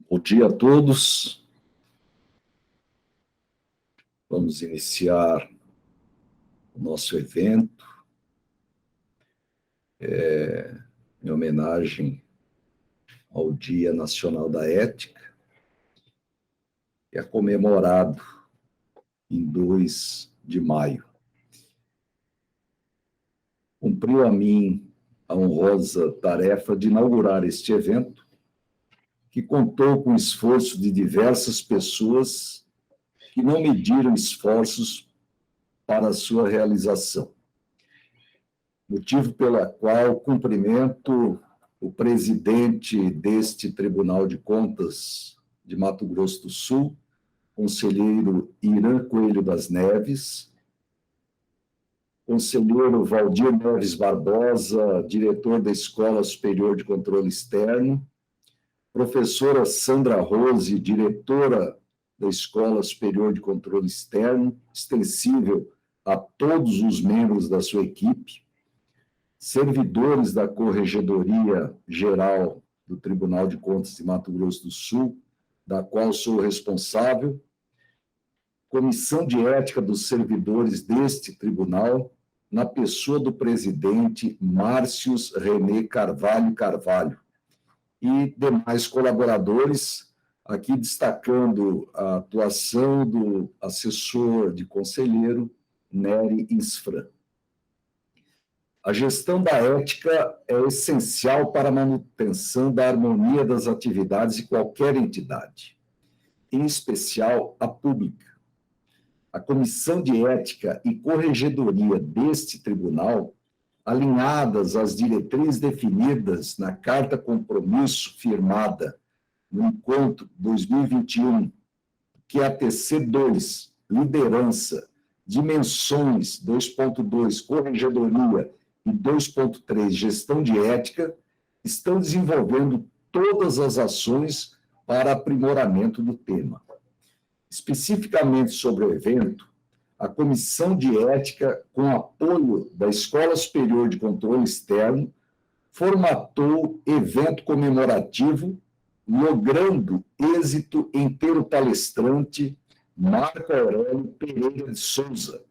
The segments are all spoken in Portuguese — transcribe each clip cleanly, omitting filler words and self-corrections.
Bom dia a todos. Vamos iniciar o nosso evento em homenagem ao Dia Nacional da Ética, que é comemorado em 2 de maio. Cumpriu a mim a honrosa tarefa de inaugurar este evento, que contou com o esforço de diversas pessoas que não mediram esforços para a sua realização. Motivo pelo qual cumprimento o presidente deste Tribunal de Contas de Mato Grosso do Sul, conselheiro Irã Coelho das Neves, conselheiro Valdir Neves Barbosa, diretor da Escola Superior de Controle Externo, professora Sandra Rose, diretora da Escola Superior de Controle Externo, extensível a todos os membros da sua equipe, servidores da Corregedoria Geral do Tribunal de Contas de Mato Grosso do Sul, da qual sou responsável, Comissão de Ética dos Servidores deste tribunal, na pessoa do presidente Márcios René Carvalho, e demais colaboradores, aqui destacando a atuação do assessor de conselheiro Nery Insfran. A gestão da ética é essencial para a manutenção da harmonia das atividades de qualquer entidade, em especial a pública. A Comissão de Ética e Corregedoria deste tribunal, alinhadas às diretrizes definidas na Carta Compromisso firmada no Encontro 2021, que é a TC2, Liderança, Dimensões 2.2, Corregedoria e 2.3, Gestão de Ética, estão desenvolvendo todas as ações para aprimoramento do tema. Especificamente sobre o evento, a Comissão de Ética, com apoio da Escola Superior de Controle Externo, formatou evento comemorativo, logrando êxito em ter o palestrante Marco Aurélio Pereira de Souza,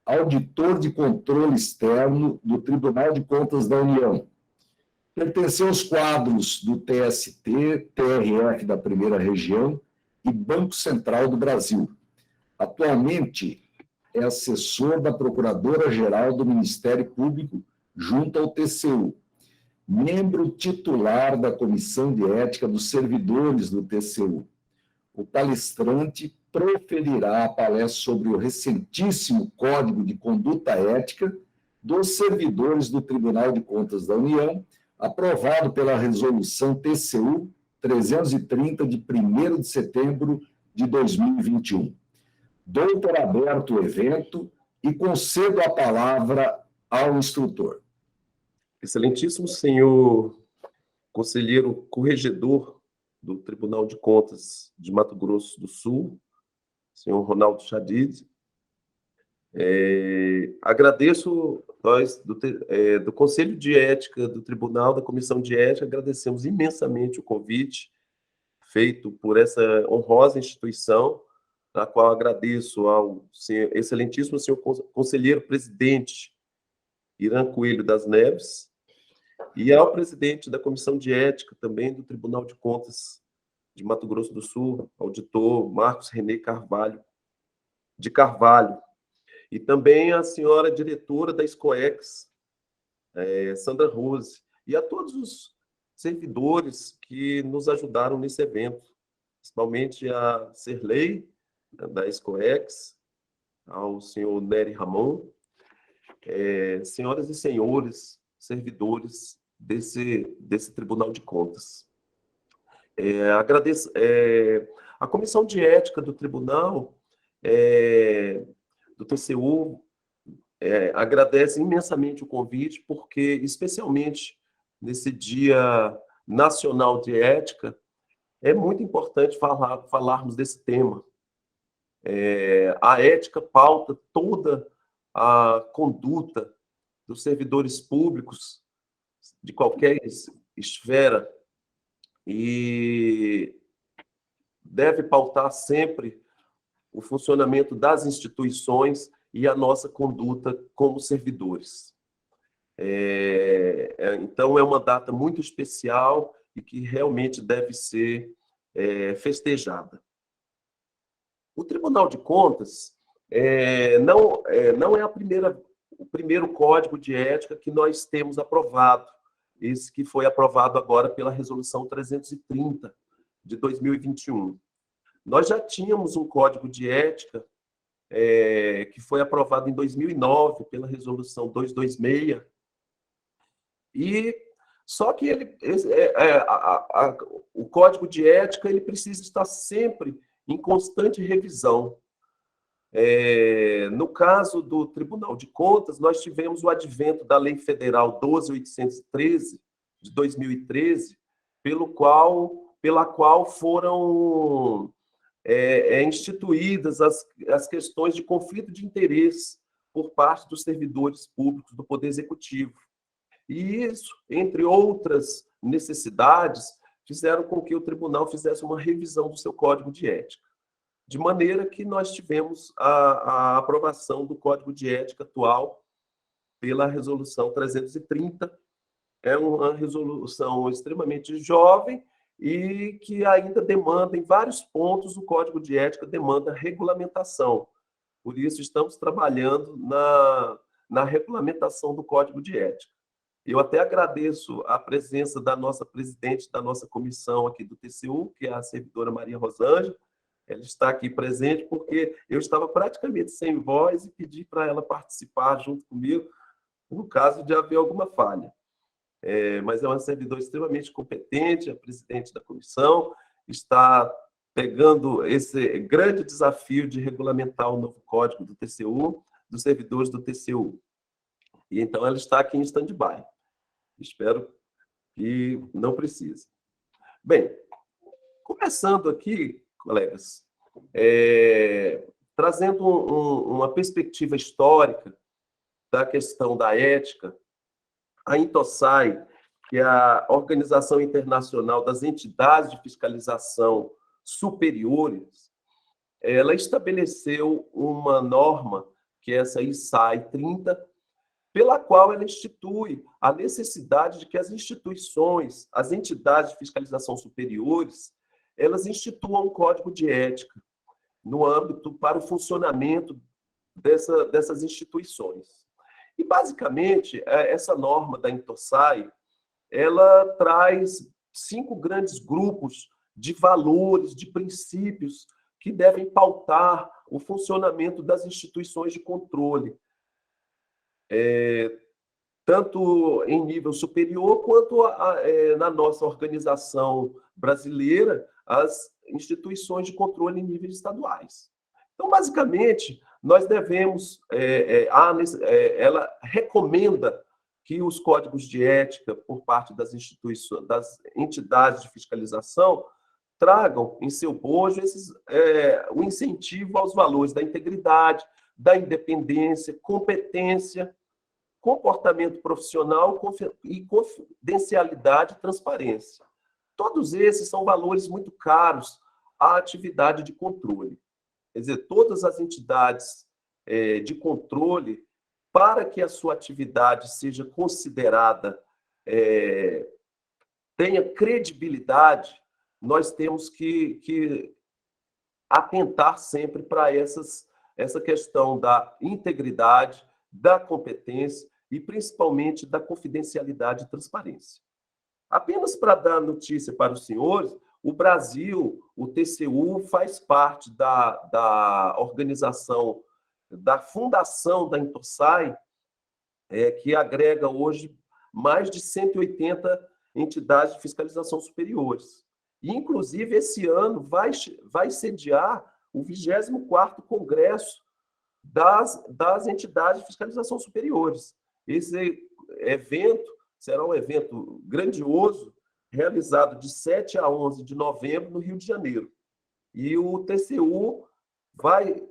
auditor de controle externo do Tribunal de Contas da União. Pertenceu aos quadros do TST, TRF da Primeira Região e Banco Central do Brasil. Atualmente, é assessor da Procuradora-Geral do Ministério Público junto ao TCU, membro titular da Comissão de Ética dos Servidores do TCU. O palestrante proferirá a palestra sobre o recentíssimo Código de Conduta Ética dos Servidores do Tribunal de Contas da União, aprovado pela Resolução TCU 330, de 1º de setembro de 2021. Dou por aberto o evento e concedo a palavra ao instrutor. Excelentíssimo senhor conselheiro corregedor do Tribunal de Contas de Mato Grosso do Sul, senhor Ronaldo Chadid, agradeço, nós do Conselho de Ética do Tribunal, da Comissão de Ética, agradecemos imensamente o convite feito por essa honrosa instituição, na qual agradeço ao excelentíssimo senhor conselheiro presidente Irã Coelho das Neves, e ao presidente da Comissão de Ética também do Tribunal de Contas de Mato Grosso do Sul, auditor Marcos René de Carvalho, e também a senhora diretora da SCOEX, Sandra Rose, e a todos os servidores que nos ajudaram nesse evento, principalmente a Serlei, da SCOEX, ao senhor Nery Ramon, senhoras e senhores servidores desse Tribunal de Contas. Agradeço a Comissão de Ética do Tribunal, do TCU, agradece imensamente o convite, porque, especialmente nesse Dia Nacional de Ética, é muito importante falarmos desse tema. A ética pauta toda a conduta dos servidores públicos de qualquer esfera, e deve pautar sempre o funcionamento das instituições e a nossa conduta como servidores. Então, é uma data muito especial e que realmente deve ser festejada. O Tribunal de Contas não é o primeiro código de ética que nós temos aprovado, esse que foi aprovado agora pela Resolução 330 de 2021. Nós já tínhamos um código de ética que foi aprovado em 2009 pela Resolução 226, só que o código de ética ele precisa estar sempre em constante revisão. No caso do Tribunal de Contas, nós tivemos o advento da Lei Federal 12.813, de 2013, pela qual foram instituídas as questões de conflito de interesse por parte dos servidores públicos do Poder Executivo. E isso, entre outras necessidades, fizeram com que o tribunal fizesse uma revisão do seu código de ética. De maneira que nós tivemos a aprovação do Código de Ética atual pela Resolução 330. É uma resolução extremamente jovem e que ainda demanda, em vários pontos, o Código de Ética demanda regulamentação. Por isso, estamos trabalhando na regulamentação do Código de Ética. Eu até agradeço a presença da nossa presidente da nossa comissão aqui do TCU, que é a servidora Maria Rosângela. Ela está aqui presente porque eu estava praticamente sem voz e pedi para ela participar junto comigo, no caso de haver alguma falha. Mas é uma servidora extremamente competente, a presidente da comissão, está pegando esse grande desafio de regulamentar o novo código do TCU, dos servidores do TCU. E então ela está aqui em stand-by. Espero que não precise. Bem, começando aqui, colegas, trazendo uma perspectiva histórica da questão da ética, a INTOSAI, que é a Organização Internacional das Entidades de Fiscalização Superiores, ela estabeleceu uma norma, que é essa ISAI 30, pela qual ela institui a necessidade de que as instituições, as entidades de fiscalização superiores, elas instituam um código de ética no âmbito para o funcionamento dessas instituições. E, basicamente, essa norma da INTOSAI, ela traz 5 grandes grupos de valores, de princípios que devem pautar o funcionamento das instituições de controle, tanto em nível superior quanto na nossa organização brasileira, as instituições de controle em níveis estaduais. Então, basicamente, nós devemos, ela recomenda que os códigos de ética por parte das instituições, das entidades de fiscalização, tragam em seu bojo o incentivo aos valores da integridade, da independência, competência, comportamento profissional e confidencialidade e transparência. Todos esses são valores muito caros à atividade de controle. Quer dizer, todas as entidades de controle, para que a sua atividade seja considerada, tenha credibilidade, nós temos que atentar sempre para essa questão da integridade, da competência e, principalmente, da confidencialidade e transparência. Apenas para dar notícia para os senhores, o Brasil, o TCU, faz parte da organização, da fundação da INTOSAI, que agrega hoje mais de 180 entidades de fiscalização superiores. E, inclusive, esse ano vai sediar o 24º Congresso das entidades de fiscalização superiores. Esse evento será um evento grandioso, realizado de 7 a 11 de novembro, no Rio de Janeiro. E o TCU vai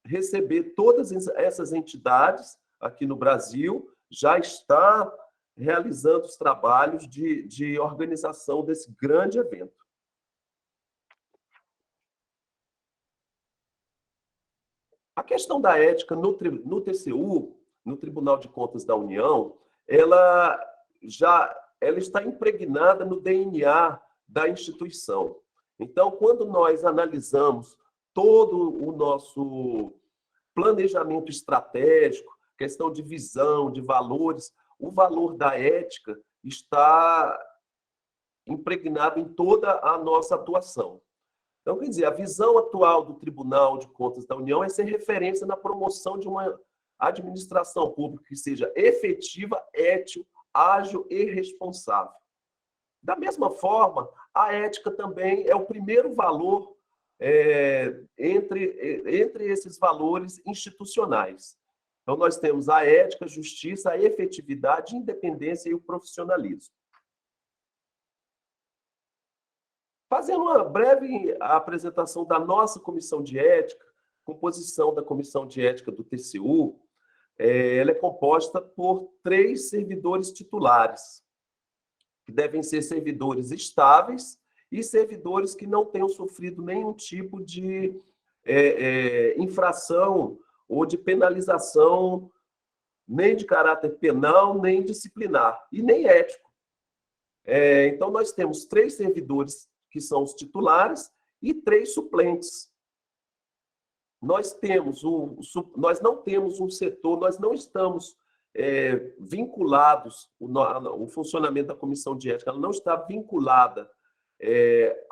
receber todas essas entidades aqui no Brasil, já está realizando os trabalhos de organização desse grande evento. A questão da ética no TCU, no Tribunal de Contas da União, ela está impregnada no DNA da instituição. Então, quando nós analisamos todo o nosso planejamento estratégico, questão de visão, de valores, o valor da ética está impregnado em toda a nossa atuação. Então, quer dizer, a visão atual do Tribunal de Contas da União é ser referência na promoção de uma administração pública que seja efetiva, ética, ágil e responsável. Da mesma forma, a ética também é o primeiro valor entre esses valores institucionais. Então, nós temos a ética, a justiça, a efetividade, a independência e o profissionalismo. Fazendo uma breve apresentação da nossa comissão de ética, composição da comissão de ética do TCU, ela é composta por 3 servidores titulares, que devem ser servidores estáveis e servidores que não tenham sofrido nenhum tipo de infração ou de penalização, nem de caráter penal, nem disciplinar, e nem ético. Então, nós temos 3 servidores que são os titulares e 3 suplentes. Nós não temos um setor, nós não estamos vinculados, o funcionamento da comissão de ética, ela não está vinculada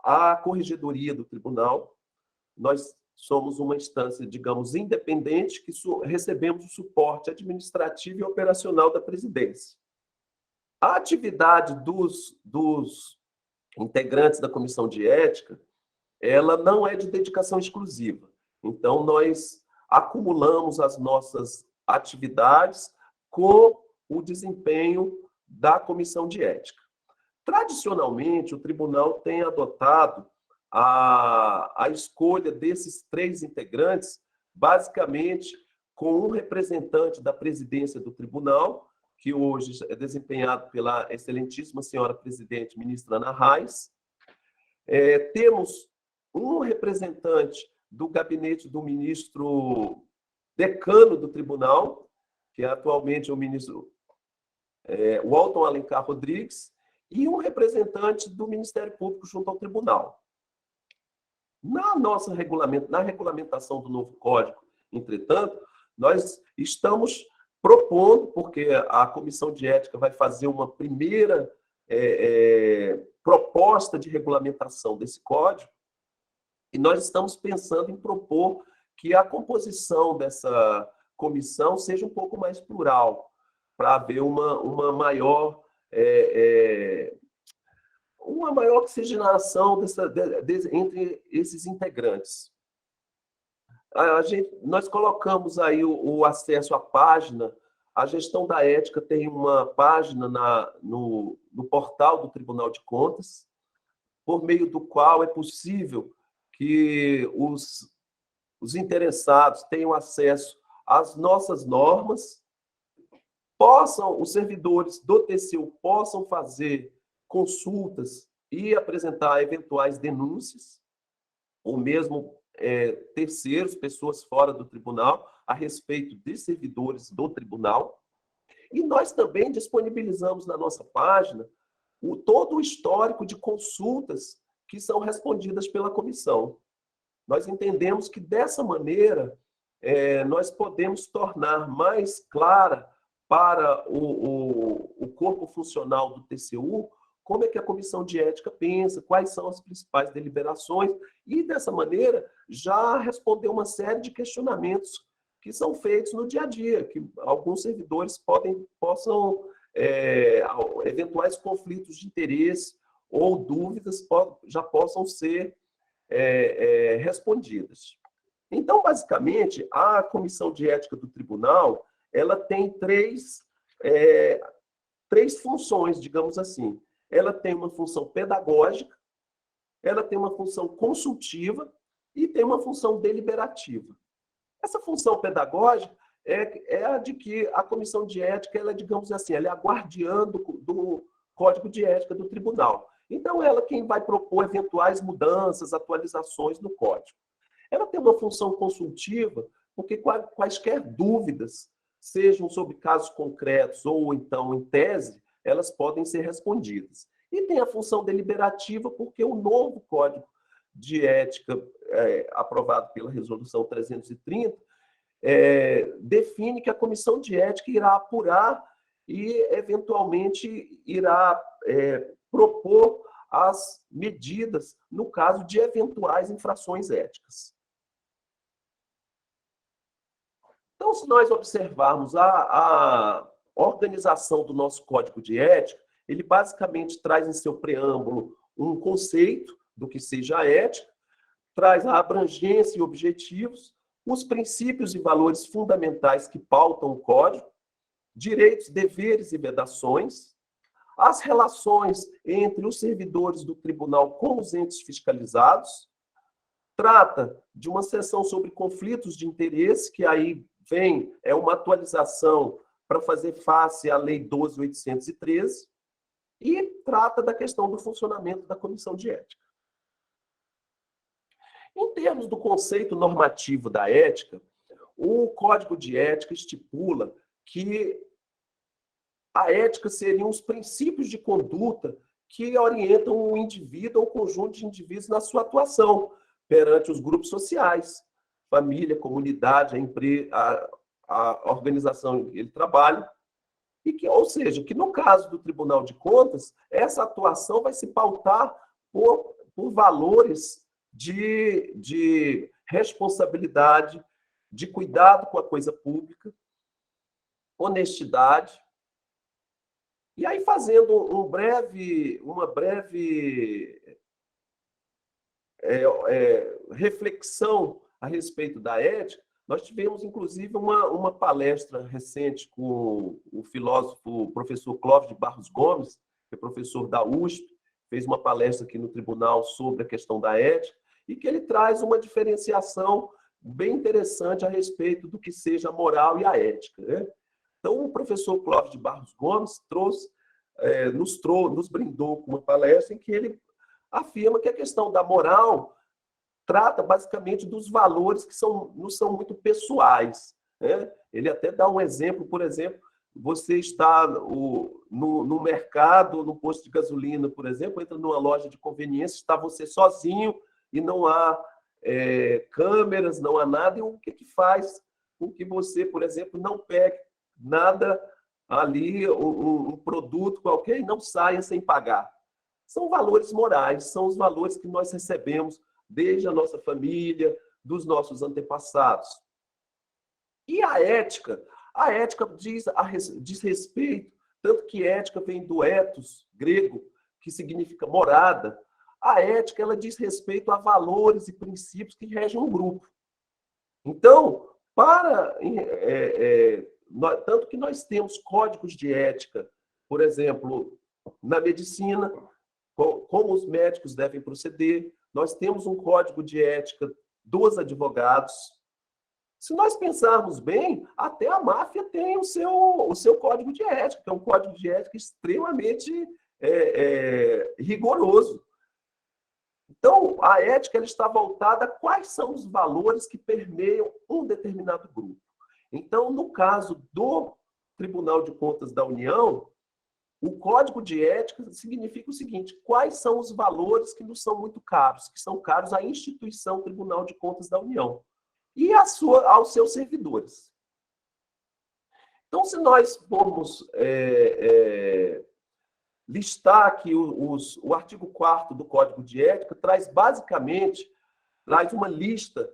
à corregedoria do tribunal. Nós somos uma instância, digamos, independente, que recebemos o suporte administrativo e operacional da presidência. A atividade dos integrantes da comissão de ética, ela não é de dedicação exclusiva. Então, nós acumulamos as nossas atividades com o desempenho da comissão de ética. Tradicionalmente, o tribunal tem adotado a escolha desses 3 integrantes, basicamente com um representante da presidência do tribunal, que hoje é desempenhado pela excelentíssima senhora presidente, ministra Ana Reis. Temos um representante do gabinete do ministro decano do tribunal, que é atualmente o ministro Walton Alencar Rodrigues, e um representante do Ministério Público junto ao tribunal. Na regulamentação do novo código, entretanto, nós estamos propondo, porque a comissão de ética vai fazer uma primeira proposta de regulamentação desse código, e nós estamos pensando em propor que a composição dessa comissão seja um pouco mais plural, para haver uma maior oxigenação entre esses integrantes. Nós colocamos aí o acesso à página. A gestão da ética tem uma página no portal do Tribunal de Contas, por meio do qual é possível que os interessados tenham acesso às nossas normas, os servidores do TCU possam fazer consultas e apresentar eventuais denúncias, ou mesmo terceiros, pessoas fora do tribunal, a respeito de servidores do tribunal. E nós também disponibilizamos na nossa página todo o histórico de consultas que são respondidas pela comissão. Nós entendemos que, dessa maneira, nós podemos tornar mais clara para o corpo funcional do TCU como é que a comissão de ética pensa, quais são as principais deliberações, e, dessa maneira, já responder uma série de questionamentos que são feitos no dia a dia, que alguns servidores possam, eventuais conflitos de interesse ou dúvidas já possam ser respondidas. Então, basicamente, a comissão de ética do tribunal, ela tem três funções, digamos assim. Ela tem uma função pedagógica, ela tem uma função consultiva e tem uma função deliberativa. Essa função pedagógica é a de que a comissão de ética, ela, digamos assim, ela é a guardiã do Código de Ética do tribunal. Então, ela é quem vai propor eventuais mudanças, atualizações no código. Ela tem uma função consultiva, porque quaisquer dúvidas, sejam sobre casos concretos ou então em tese, elas podem ser respondidas. E tem a função deliberativa, porque o novo Código de Ética, aprovado pela Resolução 330, define que a Comissão de Ética irá apurar e, eventualmente, irá propor as medidas no caso de eventuais infrações éticas. Então, se nós observarmos a organização do nosso Código de Ética, ele basicamente traz em seu preâmbulo um conceito do que seja a ética, traz a abrangência e objetivos, os princípios e valores fundamentais que pautam o Código, direitos, deveres e vedações, as relações entre os servidores do tribunal com os entes fiscalizados, trata de uma seção sobre conflitos de interesse, que aí é uma atualização para fazer face à Lei 12.813, e trata da questão do funcionamento da Comissão de Ética. Em termos do conceito normativo da ética, o Código de Ética estipula que a ética seriam os princípios de conduta que orientam o indivíduo ou o conjunto de indivíduos na sua atuação perante os grupos sociais, família, comunidade, a organização em que ele trabalha, e que, ou seja, que no caso do Tribunal de Contas, essa atuação vai se pautar por valores de responsabilidade, de cuidado com a coisa pública, honestidade. E aí, fazendo uma breve reflexão a respeito da ética, nós tivemos, inclusive, uma palestra recente com o filósofo professor Clóvis de Barros Gomes, que é professor da USP, fez uma palestra aqui no tribunal sobre a questão da ética, e que ele traz uma diferenciação bem interessante a respeito do que seja a moral e a ética, né? Então, o professor Clóvis de Barros Gomes nos brindou com uma palestra em que ele afirma que a questão da moral trata basicamente dos valores que não são muito pessoais, né? Ele até dá um exemplo, por exemplo, você está no mercado, no posto de gasolina, por exemplo, entra numa loja de conveniência, está você sozinho e não há câmeras, não há nada, e o que faz com que você, por exemplo, não pegue nada ali, um produto qualquer, e não saia sem pagar? São valores morais, são os valores que nós recebemos desde a nossa família, dos nossos antepassados. E a ética diz respeito, tanto que ética vem do ethos grego, que significa morada. A ética, ela diz respeito a valores e princípios que regem um grupo. Então, tanto que nós temos códigos de ética, por exemplo, na medicina, como os médicos devem proceder. Nós temos um código de ética dos advogados. Se nós pensarmos bem, até a máfia tem o seu código de ética, que é um código de ética extremamente rigoroso. Então, a ética ela está voltada a quais são os valores que permeiam um determinado grupo. Então, no caso do Tribunal de Contas da União, o Código de Ética significa o seguinte: quais são os valores que nos são muito caros, que são caros à instituição Tribunal de Contas da União e aos seus servidores. Então, se nós formos listar aqui o artigo 4º do Código de Ética, traz uma lista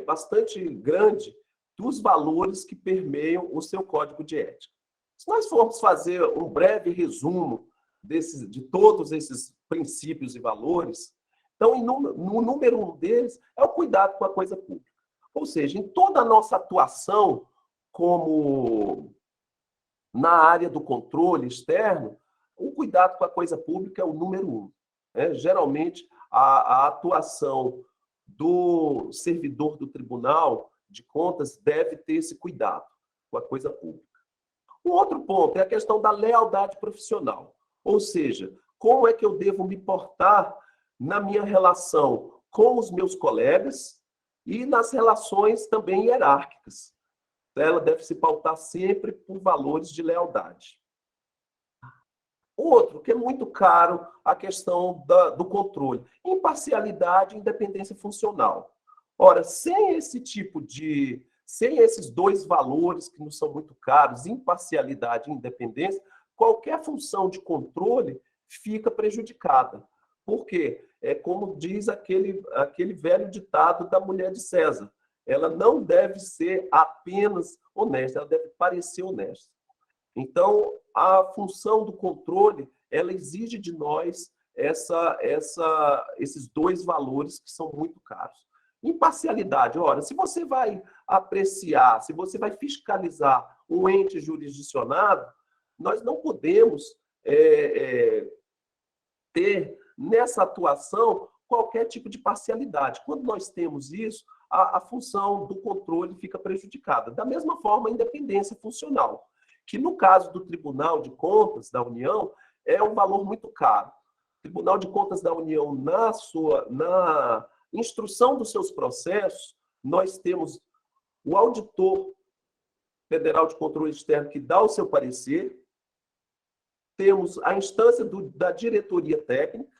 bastante grande dos valores que permeiam o seu Código de Ética. Se nós formos fazer um breve resumo de todos esses princípios e valores, então, no número 1 deles, é o cuidado com a coisa pública. Ou seja, em toda a nossa atuação, como na área do controle externo, o cuidado com a coisa pública é o número 1. Né? Geralmente, a atuação do servidor do Tribunal de Contas deve ter esse cuidado com a coisa pública. Um outro ponto é a questão da lealdade profissional. Ou seja, como é que eu devo me portar na minha relação com os meus colegas, e nas relações também hierárquicas. Ela deve se pautar sempre por valores de lealdade. Outro, que é muito caro, a questão do controle. Imparcialidade e independência funcional. Ora, sem esses dois valores que nos são muito caros, imparcialidade e independência, qualquer função de controle fica prejudicada. Por quê? É como diz aquele velho ditado da mulher de César. Ela não deve ser apenas honesta, ela deve parecer honesta. Então, a função do controle, ela exige de nós esses dois valores que são muito caros. Imparcialidade. Ora, se você vai apreciar, se você vai fiscalizar um ente jurisdicionado, nós não podemos ter nessa atuação qualquer tipo de parcialidade. Quando nós temos isso, a função do controle fica prejudicada. Da mesma forma, a independência funcional, que no caso do Tribunal de Contas da União é um valor muito caro. O Tribunal de Contas da União, na instrução dos seus processos, nós temos o auditor federal de controle externo que dá o seu parecer, temos a instância da diretoria técnica,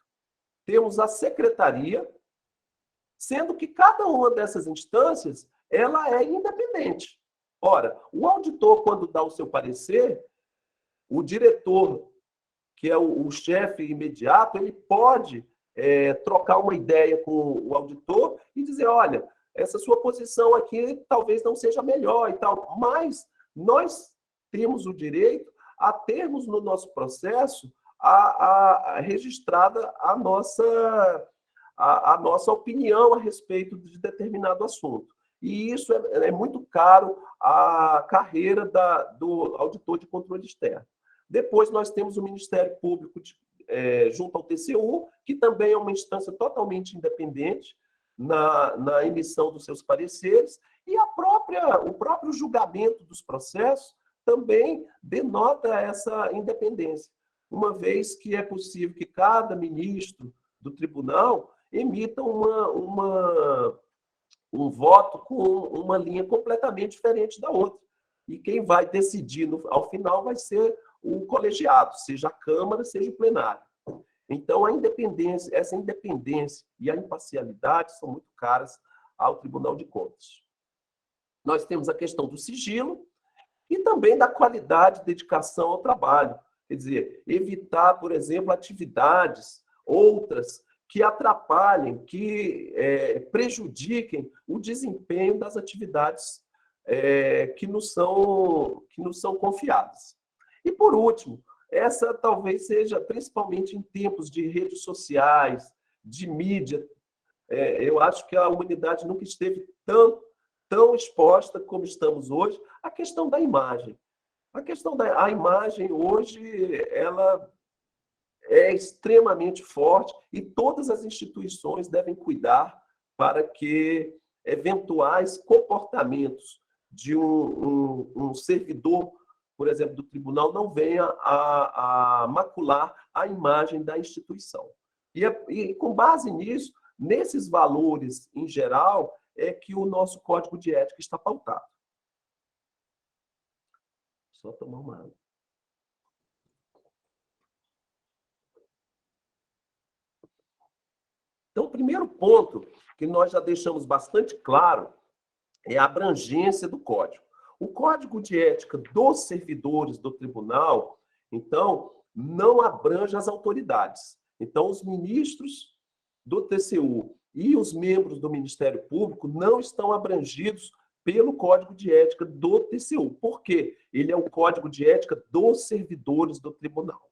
temos a secretaria, sendo que cada uma dessas instâncias ela é independente. Ora, o auditor, quando dá o seu parecer, o diretor, que é o chefe imediato, ele pode trocar uma ideia com o auditor e dizer, olha, essa sua posição aqui talvez não seja melhor e tal, mas nós temos o direito a termos no nosso processo registrada a nossa opinião a respeito de determinado assunto. E isso é muito caro à carreira do auditor de controle externo. Depois nós temos o Ministério Público junto ao TCU, que também é uma instância totalmente independente na emissão dos seus pareceres, e o próprio julgamento dos processos também denota essa independência, uma vez que é possível que cada ministro do tribunal emita um voto com uma linha completamente diferente da outra. E quem vai decidir ao final vai ser o colegiado, seja a Câmara, seja o plenário. Então, essa independência e a imparcialidade são muito caras ao Tribunal de Contas. Nós temos a questão do sigilo e também da qualidade e dedicação ao trabalho. Quer dizer, evitar, por exemplo, atividades outras que atrapalhem, que prejudiquem o desempenho das atividades que nos são confiadas. E, por último, essa talvez seja, principalmente em tempos de redes sociais, de mídia, eu acho que a humanidade nunca esteve tão exposta como estamos hoje, a questão da imagem. A imagem hoje, ela é extremamente forte e todas as instituições devem cuidar para que eventuais comportamentos de um servidor, por exemplo, do tribunal, não venha a macular a imagem da instituição. E com base nisso, nesses valores em geral, é que o nosso Código de Ética está pautado. Só tomar uma água. Então, o primeiro ponto que nós já deixamos bastante claro é a abrangência do código. O Código de Ética dos servidores do tribunal, então, não abrange as autoridades. Então, os ministros do TCU e os membros do Ministério Público não estão abrangidos pelo Código de Ética do TCU. Por quê? Ele é o Código de Ética dos servidores do tribunal.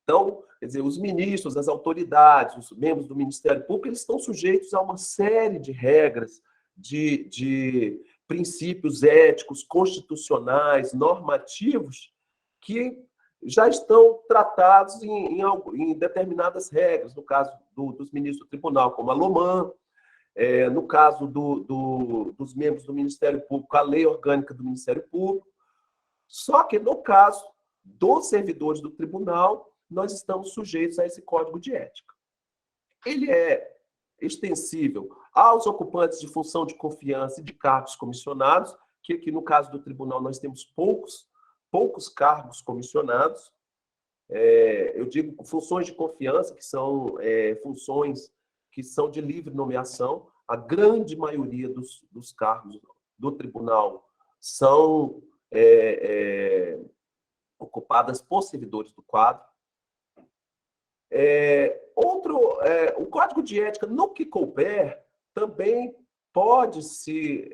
Então, quer dizer, os ministros, as autoridades, os membros do Ministério Público, eles estão sujeitos a uma série de regras, de princípios éticos, constitucionais, normativos, que já estão tratados em determinadas regras, no caso dos ministros do tribunal, como a LOMAN, no caso dos membros do Ministério Público, a Lei Orgânica do Ministério Público. Só que, no caso dos servidores do tribunal, nós estamos sujeitos a esse Código de Ética. Ele é extensível aos ocupantes de função de confiança e de cargos comissionados, que aqui no caso do tribunal nós temos poucos cargos comissionados. Eu digo funções de confiança, que são funções que são de livre nomeação. A grande maioria dos cargos do tribunal são ocupadas por servidores do quadro. O Código de Ética, no que couber, também pode se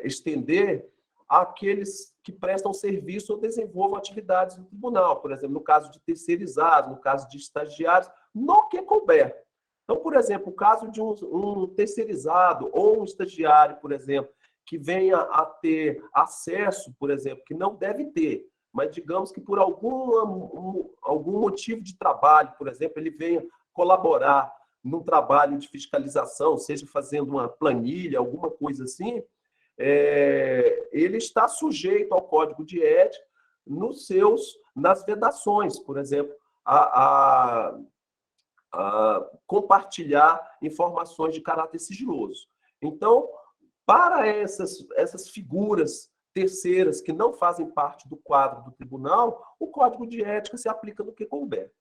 estender àqueles que prestam serviço ou desenvolvam atividades no tribunal, por exemplo, no caso de terceirizados, no caso de estagiários, no que couber. Então, por exemplo, o caso de um terceirizado ou um estagiário, por exemplo, que venha a ter acesso, por exemplo, que não deve ter, mas digamos que por algum motivo de trabalho, por exemplo, ele venha colaborar num trabalho de fiscalização, seja fazendo uma planilha, alguma coisa assim, ele está sujeito ao Código de Ética nas vedações, por exemplo, a compartilhar informações de caráter sigiloso. Então, para essas figuras terceiras que não fazem parte do quadro do tribunal, o Código de Ética se aplica no que couber.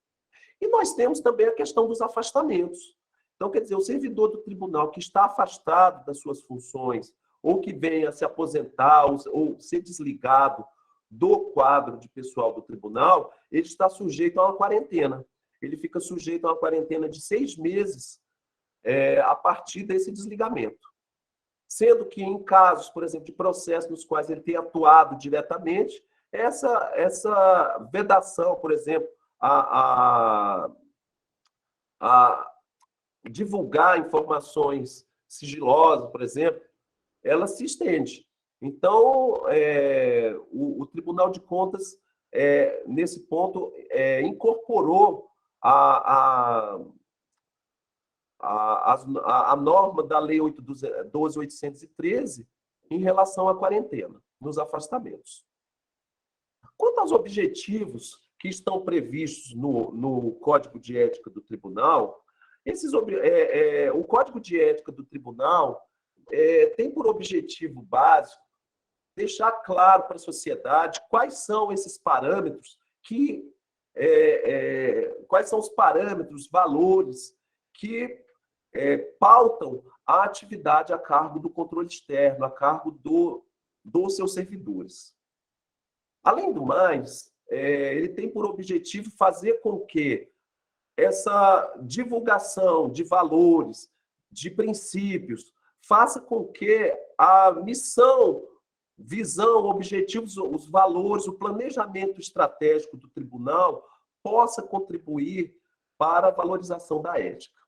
E nós temos também a questão dos afastamentos. Então, quer dizer, o servidor do tribunal que está afastado das suas funções, ou que venha se aposentar, ou ser desligado do quadro de pessoal do tribunal, ele está sujeito a uma quarentena. Ele fica sujeito a uma quarentena de 6 meses a partir desse desligamento. Sendo que, em casos, por exemplo, de processos nos quais ele tem atuado diretamente, essa vedação, por exemplo, a divulgar informações sigilosas, por exemplo, ela se estende. Então, o Tribunal de Contas, nesse ponto, incorporou a norma da Lei 12.813 em relação à quarentena, nos afastamentos. Quanto aos objetivos que estão previstos no Código de Ética do Tribunal, o Código de Ética do Tribunal tem por objetivo básico deixar claro para a sociedade quais são esses parâmetros quais são os parâmetros, valores que pautam a atividade a cargo do controle externo, a cargo dos seus servidores. Além do mais, ele tem por objetivo fazer com que essa divulgação de valores, de princípios, faça com que a missão, visão, objetivos, os valores, o planejamento estratégico do tribunal possa contribuir para a valorização da ética.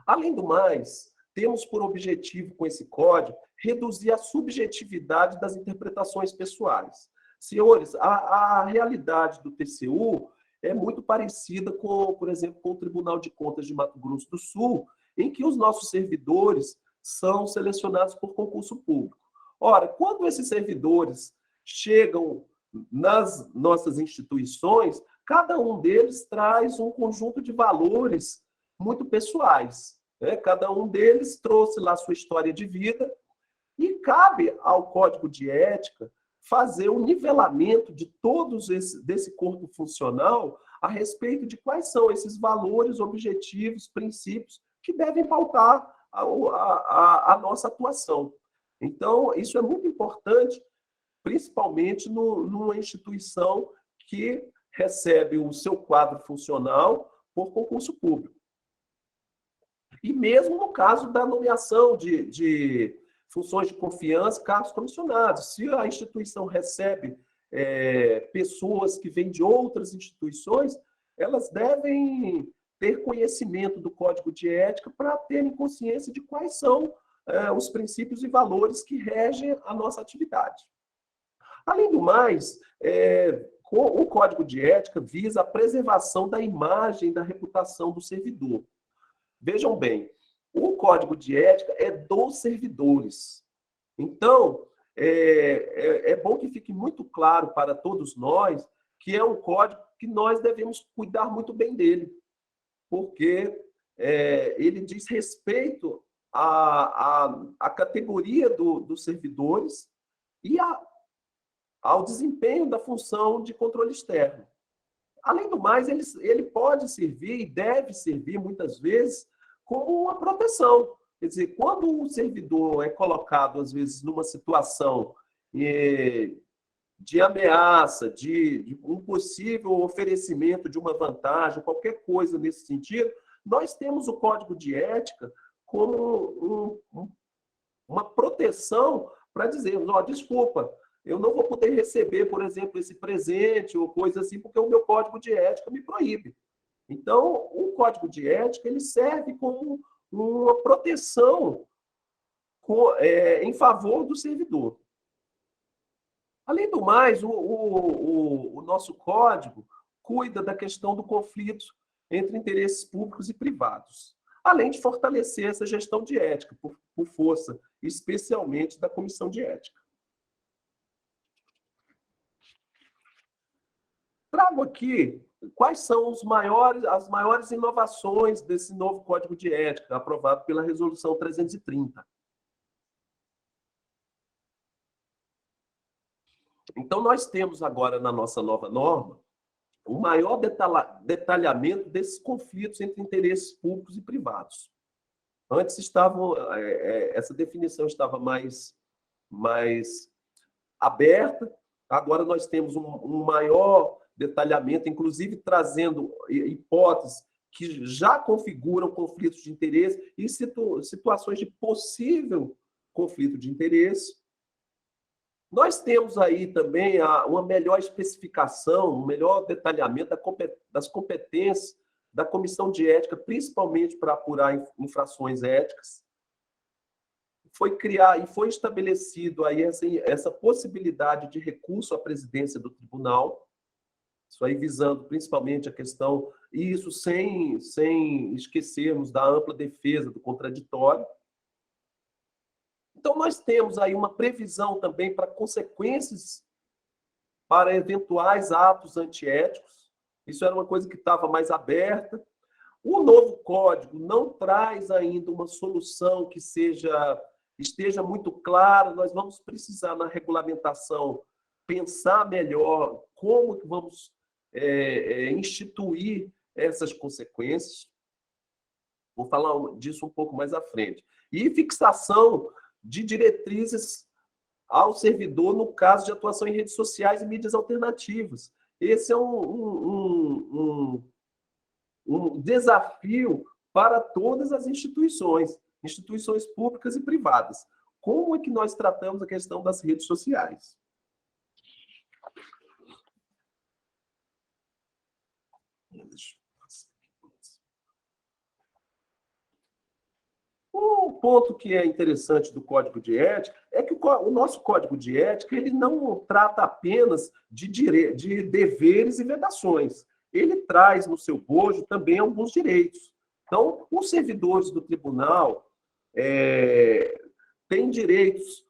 Além do mais, temos por objetivo com esse código reduzir a subjetividade das interpretações pessoais. Senhores, a realidade do TCU é muito parecida com, por exemplo, com o Tribunal de Contas de Mato Grosso do Sul, em que os nossos servidores são selecionados por concurso público. Ora, quando esses servidores chegam nas nossas instituições, cada um deles traz um conjunto de valores muito pessoais, né? Cada um deles trouxe lá sua história de vida e cabe ao Código de Ética fazer um nivelamento de desse corpo funcional a respeito de quais são esses valores, objetivos, princípios que devem pautar a nossa atuação. Então, isso é muito importante, principalmente numa instituição que recebe o seu quadro funcional por concurso público. E mesmo no caso da nomeação de funções de confiança, cargos comissionados. Se a instituição recebe pessoas que vêm de outras instituições, elas devem ter conhecimento do Código de Ética para terem consciência de quais são os princípios e valores que regem a nossa atividade. Além do mais, o Código de Ética visa a preservação da imagem e da reputação do servidor. Vejam bem, o Código de Ética é dos servidores. Então, é bom que fique muito claro para todos nós que é um código que nós devemos cuidar muito bem dele, porque ele diz respeito a categoria dos servidores e ao desempenho da função de controle externo. Além do mais, ele pode servir e deve servir, muitas vezes, como uma proteção. Quer dizer, quando o servidor é colocado, às vezes, numa situação de ameaça, de um possível oferecimento de uma vantagem, qualquer coisa nesse sentido, nós temos o Código de Ética como uma proteção para dizer, desculpa, eu não vou poder receber, por exemplo, esse presente ou coisa assim, porque o meu Código de Ética me proíbe. Então, o Código de Ética ele serve como uma proteção em favor do servidor. Além do mais, o nosso código cuida da questão do conflito entre interesses públicos e privados, além de fortalecer essa gestão de ética, por força, especialmente da Comissão de Ética. Trago aqui quais são as maiores inovações desse novo Código de Ética, aprovado pela Resolução 330. Então, nós temos agora, na nossa nova norma, um maior detalhamento desses conflitos entre interesses públicos e privados. Antes essa definição estava mais aberta, agora nós temos um maior detalhamento, inclusive trazendo hipóteses que já configuram conflitos de interesse e situações de possível conflito de interesse. Nós temos aí também uma melhor especificação, um melhor detalhamento das competências da Comissão de Ética, principalmente para apurar infrações éticas. Foi estabelecido aí essa possibilidade de recurso à presidência do tribunal, isso aí visando principalmente a questão, e isso sem esquecermos da ampla defesa do contraditório. Então, nós temos aí uma previsão também para consequências para eventuais atos antiéticos. Isso era uma coisa que estava mais aberta. O novo código não traz ainda uma solução que esteja muito clara. Nós vamos precisar, na regulamentação, pensar melhor como que vamos instituir essas consequências. Vou falar disso um pouco mais à frente. E fixação de diretrizes ao servidor no caso de atuação em redes sociais e mídias alternativas. Esse é um desafio para todas as instituições públicas e privadas. Como é que nós tratamos a questão das redes sociais? Um ponto que é interessante do Código de Ética é que o nosso Código de Ética ele não trata apenas de deveres e vedações. Ele traz no seu bojo também alguns direitos. Então, os servidores do tribunal têm direitos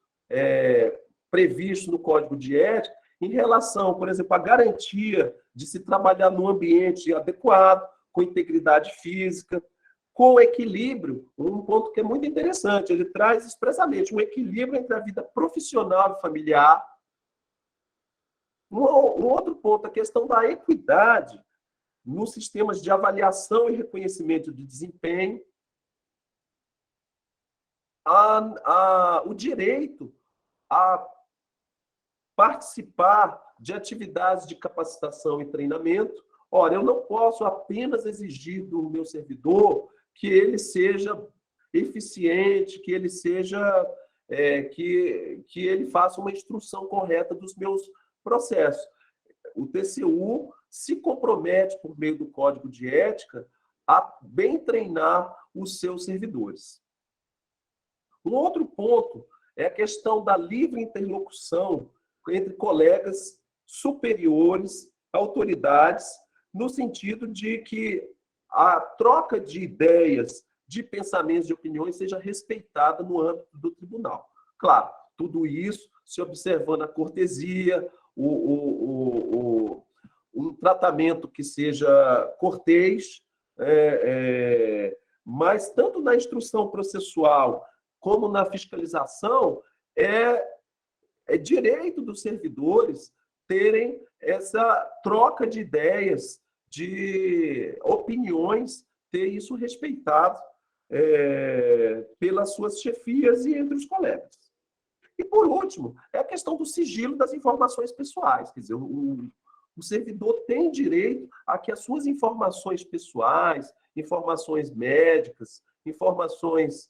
previstos no Código de Ética em relação, por exemplo, à garantia de se trabalhar num ambiente adequado, com integridade física, com equilíbrio, um ponto que é muito interessante, ele traz expressamente um equilíbrio entre a vida profissional e familiar. Um outro ponto, a questão da equidade nos sistemas de avaliação e reconhecimento de desempenho. O direito a participar de atividades de capacitação e treinamento. Ora, eu não posso apenas exigir do meu servidor que ele seja eficiente, que ele faça uma instrução correta dos meus processos. O TCU se compromete, por meio do Código de Ética, a bem treinar os seus servidores. Um outro ponto é a questão da livre interlocução entre colegas superiores, autoridades, no sentido de que a troca de ideias, de pensamentos, de opiniões seja respeitada no âmbito do tribunal. Claro, tudo isso se observando a cortesia, um tratamento que seja cortês, mas tanto na instrução processual como na fiscalização, é direito dos servidores terem essa troca de ideias, de opiniões, ter isso respeitado pelas suas chefias e entre os colegas. E, por último, é a questão do sigilo das informações pessoais. Quer dizer, o servidor tem direito a que as suas informações pessoais, informações médicas, informações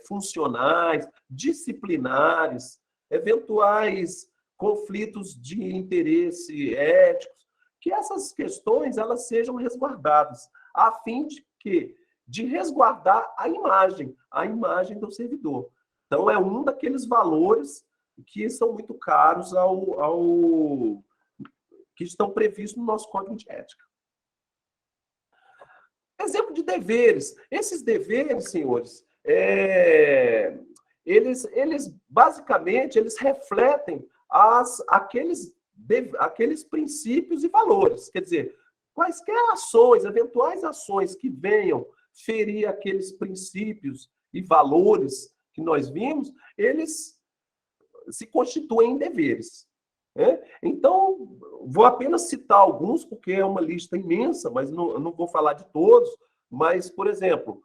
funcionais, disciplinares, eventuais conflitos de interesse éticos, que essas questões elas sejam resguardadas, a fim de resguardar a imagem do servidor. Então, é um daqueles valores que são muito caros que estão previstos no nosso Código de Ética. Exemplo de deveres. Esses deveres, senhores, eles basicamente eles refletem aqueles princípios e valores. Quer dizer, quaisquer ações, eventuais ações que venham ferir aqueles princípios e valores que nós vimos, eles se constituem em deveres. Então, vou apenas citar alguns, porque é uma lista imensa, mas não vou falar de todos. Mas, por exemplo,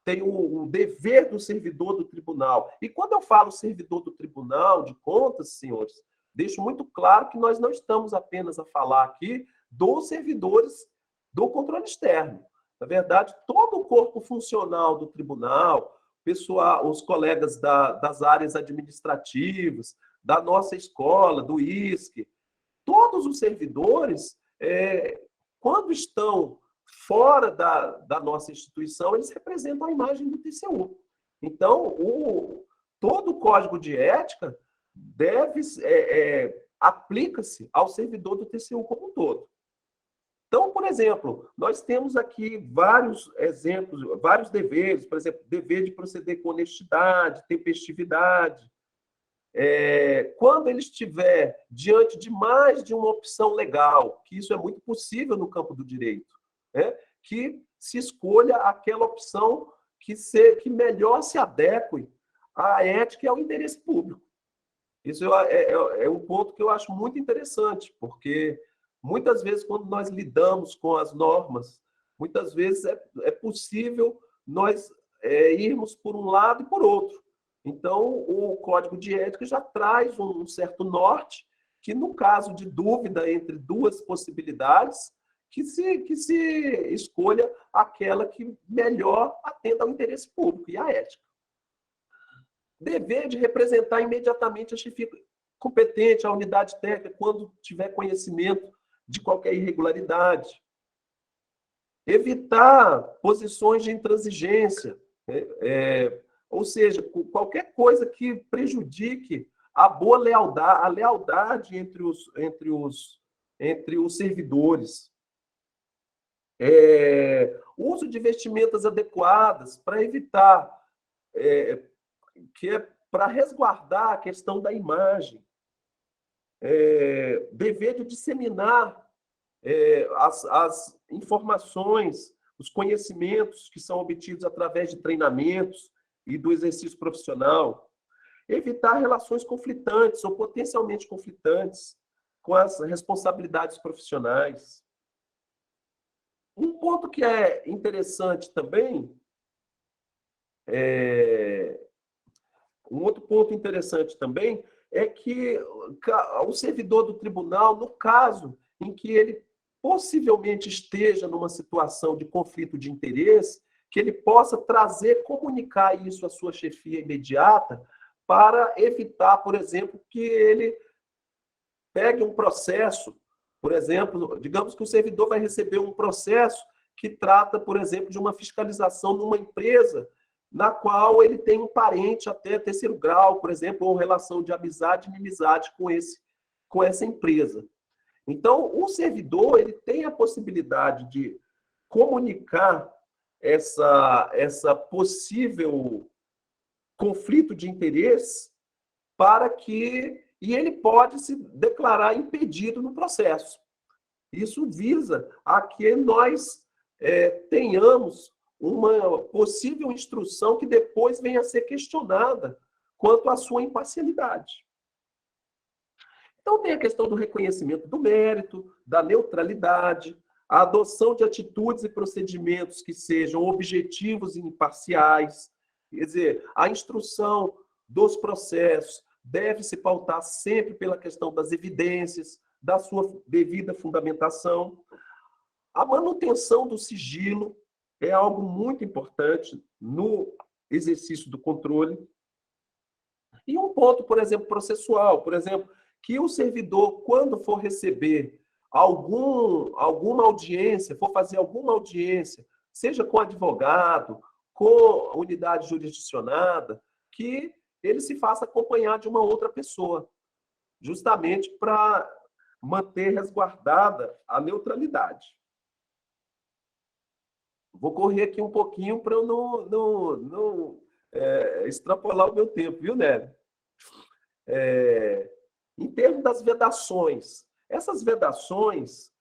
tem o dever do servidor do tribunal. E quando eu falo servidor do tribunal de contas, senhores, deixo muito claro que nós não estamos apenas a falar aqui dos servidores do controle externo. Na verdade, todo o corpo funcional do tribunal, pessoal, os colegas das áreas administrativas, da nossa escola, do ISC, todos os servidores, quando estão fora da nossa instituição, eles representam a imagem do TCU. Então, todo o Código de Ética aplica-se ao servidor do TCU como um todo. Então, por exemplo, nós temos aqui vários exemplos, vários deveres, por exemplo, dever de proceder com honestidade, tempestividade. Quando ele estiver diante de mais de uma opção legal, que isso é muito possível no campo do direito, que se escolha aquela opção que melhor se adeque à ética e ao interesse público. Isso é um ponto que eu acho muito interessante, porque muitas vezes, quando nós lidamos com as normas, muitas vezes é possível nós irmos por um lado e por outro. Então, o Código de Ética já traz um certo norte, que, no caso de dúvida entre duas possibilidades, que se escolha aquela que melhor atenda ao interesse público e à ética. Dever de representar imediatamente a chefia competente, a unidade técnica, quando tiver conhecimento de qualquer irregularidade. Evitar posições de intransigência, ou seja, qualquer coisa que prejudique a boa lealdade, a lealdade entre os servidores. Uso de vestimentas adequadas para evitar, para resguardar a questão da imagem. Dever de disseminar as informações, os conhecimentos que são obtidos através de treinamentos e do exercício profissional. Evitar relações conflitantes ou potencialmente conflitantes com as responsabilidades profissionais. Um ponto que é interessante também, um outro ponto interessante também é que o servidor do tribunal, no caso em que ele possivelmente esteja numa situação de conflito de interesse, que ele possa comunicar isso à sua chefia imediata para evitar, por exemplo, que ele pegue um processo, por exemplo, digamos que o servidor vai receber um processo que trata, por exemplo, de uma fiscalização numa empresa na qual ele tem um parente até terceiro grau, por exemplo, ou relação de amizade e inimizade com essa empresa. Então, o servidor ele tem a possibilidade de comunicar essa possível conflito de interesse e ele pode se declarar impedido no processo. Isso visa a que nós tenhamos uma possível instrução que depois venha a ser questionada quanto à sua imparcialidade. Então, tem a questão do reconhecimento do mérito, da neutralidade, a adoção de atitudes e procedimentos que sejam objetivos e imparciais. Quer dizer, a instrução dos processos deve se pautar sempre pela questão das evidências, da sua devida fundamentação. A manutenção do sigilo é algo muito importante no exercício do controle. E um ponto, por exemplo, processual, por exemplo, que o servidor, quando for receber alguma audiência, for fazer alguma audiência, seja com advogado, com unidade jurisdicionada, que ele se faça acompanhar de uma outra pessoa, justamente para manter resguardada a neutralidade. Vou correr aqui um pouquinho para eu não extrapolar o meu tempo, viu, Nery? Em termos das vedações, essas vedações,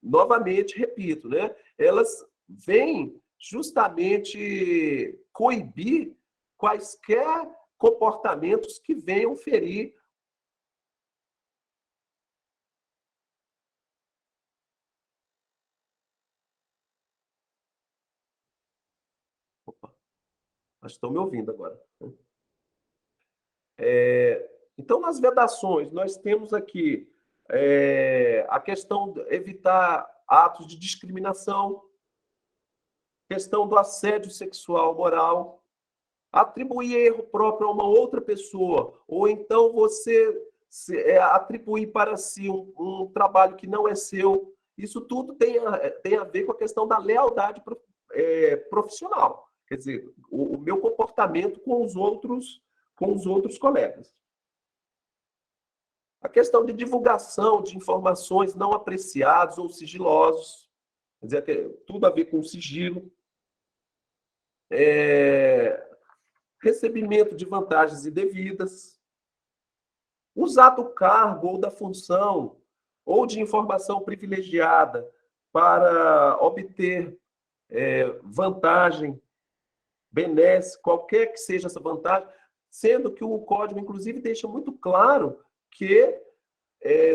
novamente, repito, né, elas vêm justamente coibir quaisquer comportamentos que venham ferir Acho que estão me ouvindo agora. Então, nas vedações, nós temos aqui a questão de evitar atos de discriminação, questão do assédio sexual moral, atribuir erro próprio a uma outra pessoa, ou então você atribuir para si um trabalho que não é seu. Isso tudo tem a ver com a questão da lealdade profissional. Quer dizer, o meu comportamento com os outros colegas. A questão de divulgação de informações não apreciadas ou sigilosos, quer dizer, tudo a ver com sigilo. Recebimento de vantagens indevidas. Usar do cargo ou da função ou de informação privilegiada para obter vantagem benéfica, qualquer que seja essa vantagem, sendo que o código, inclusive, deixa muito claro que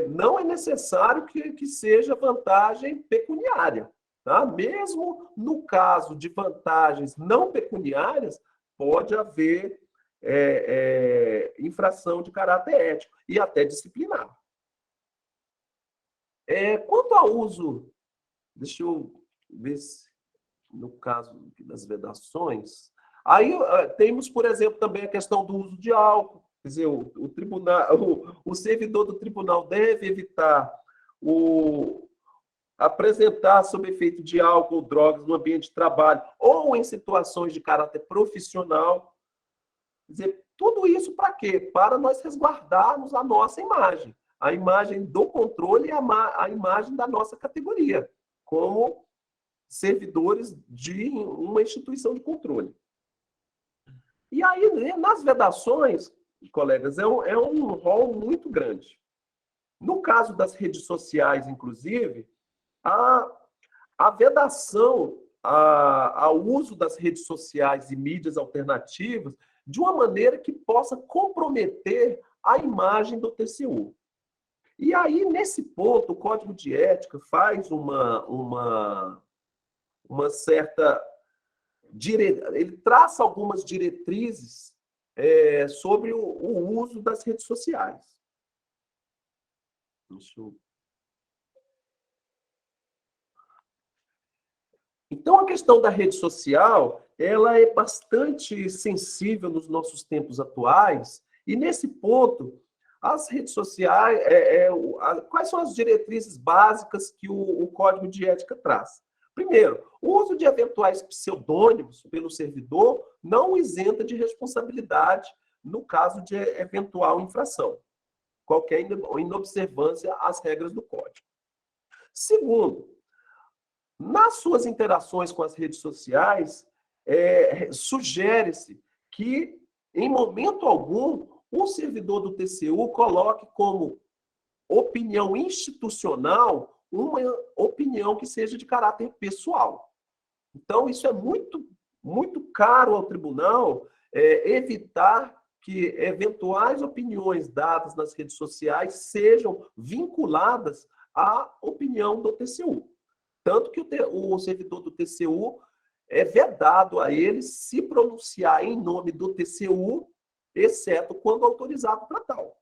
não é necessário que seja vantagem pecuniária. Tá? Mesmo no caso de vantagens não pecuniárias, pode haver infração de caráter ético e até disciplinar. Quanto ao uso, deixa eu ver se no caso das vedações, aí temos, por exemplo, também a questão do uso de álcool. Quer dizer, o servidor do tribunal deve evitar apresentar sob efeito de álcool ou drogas no ambiente de trabalho ou em situações de caráter profissional. Quer dizer, tudo isso para quê? Para nós resguardarmos a nossa imagem, a imagem do controle e a imagem da nossa categoria, como servidores de uma instituição de controle. E aí, nas vedações, colegas, é um rol muito grande. No caso das redes sociais, inclusive, a vedação ao uso das redes sociais e mídias alternativas de uma maneira que possa comprometer a imagem do TCU. E aí, nesse ponto, o Código de Ética faz uma certa... Ele traça algumas diretrizes sobre o uso das redes sociais. Então, a questão da rede social, ela é bastante sensível nos nossos tempos atuais, e nesse ponto, as redes sociais, quais são as diretrizes básicas que o Código de Ética traz? Primeiro, o uso de eventuais pseudônimos pelo servidor não isenta de responsabilidade no caso de eventual infração, qualquer inobservância às regras do Código. Segundo, nas suas interações com as redes sociais, sugere-se que, em momento algum, o servidor do TCU coloque como opinião institucional uma opinião que seja de caráter pessoal. Então, isso é muito, muito caro ao tribunal, evitar que eventuais opiniões dadas nas redes sociais sejam vinculadas à opinião do TCU. Tanto que o servidor do TCU é vedado a ele se pronunciar em nome do TCU, exceto quando autorizado para tal.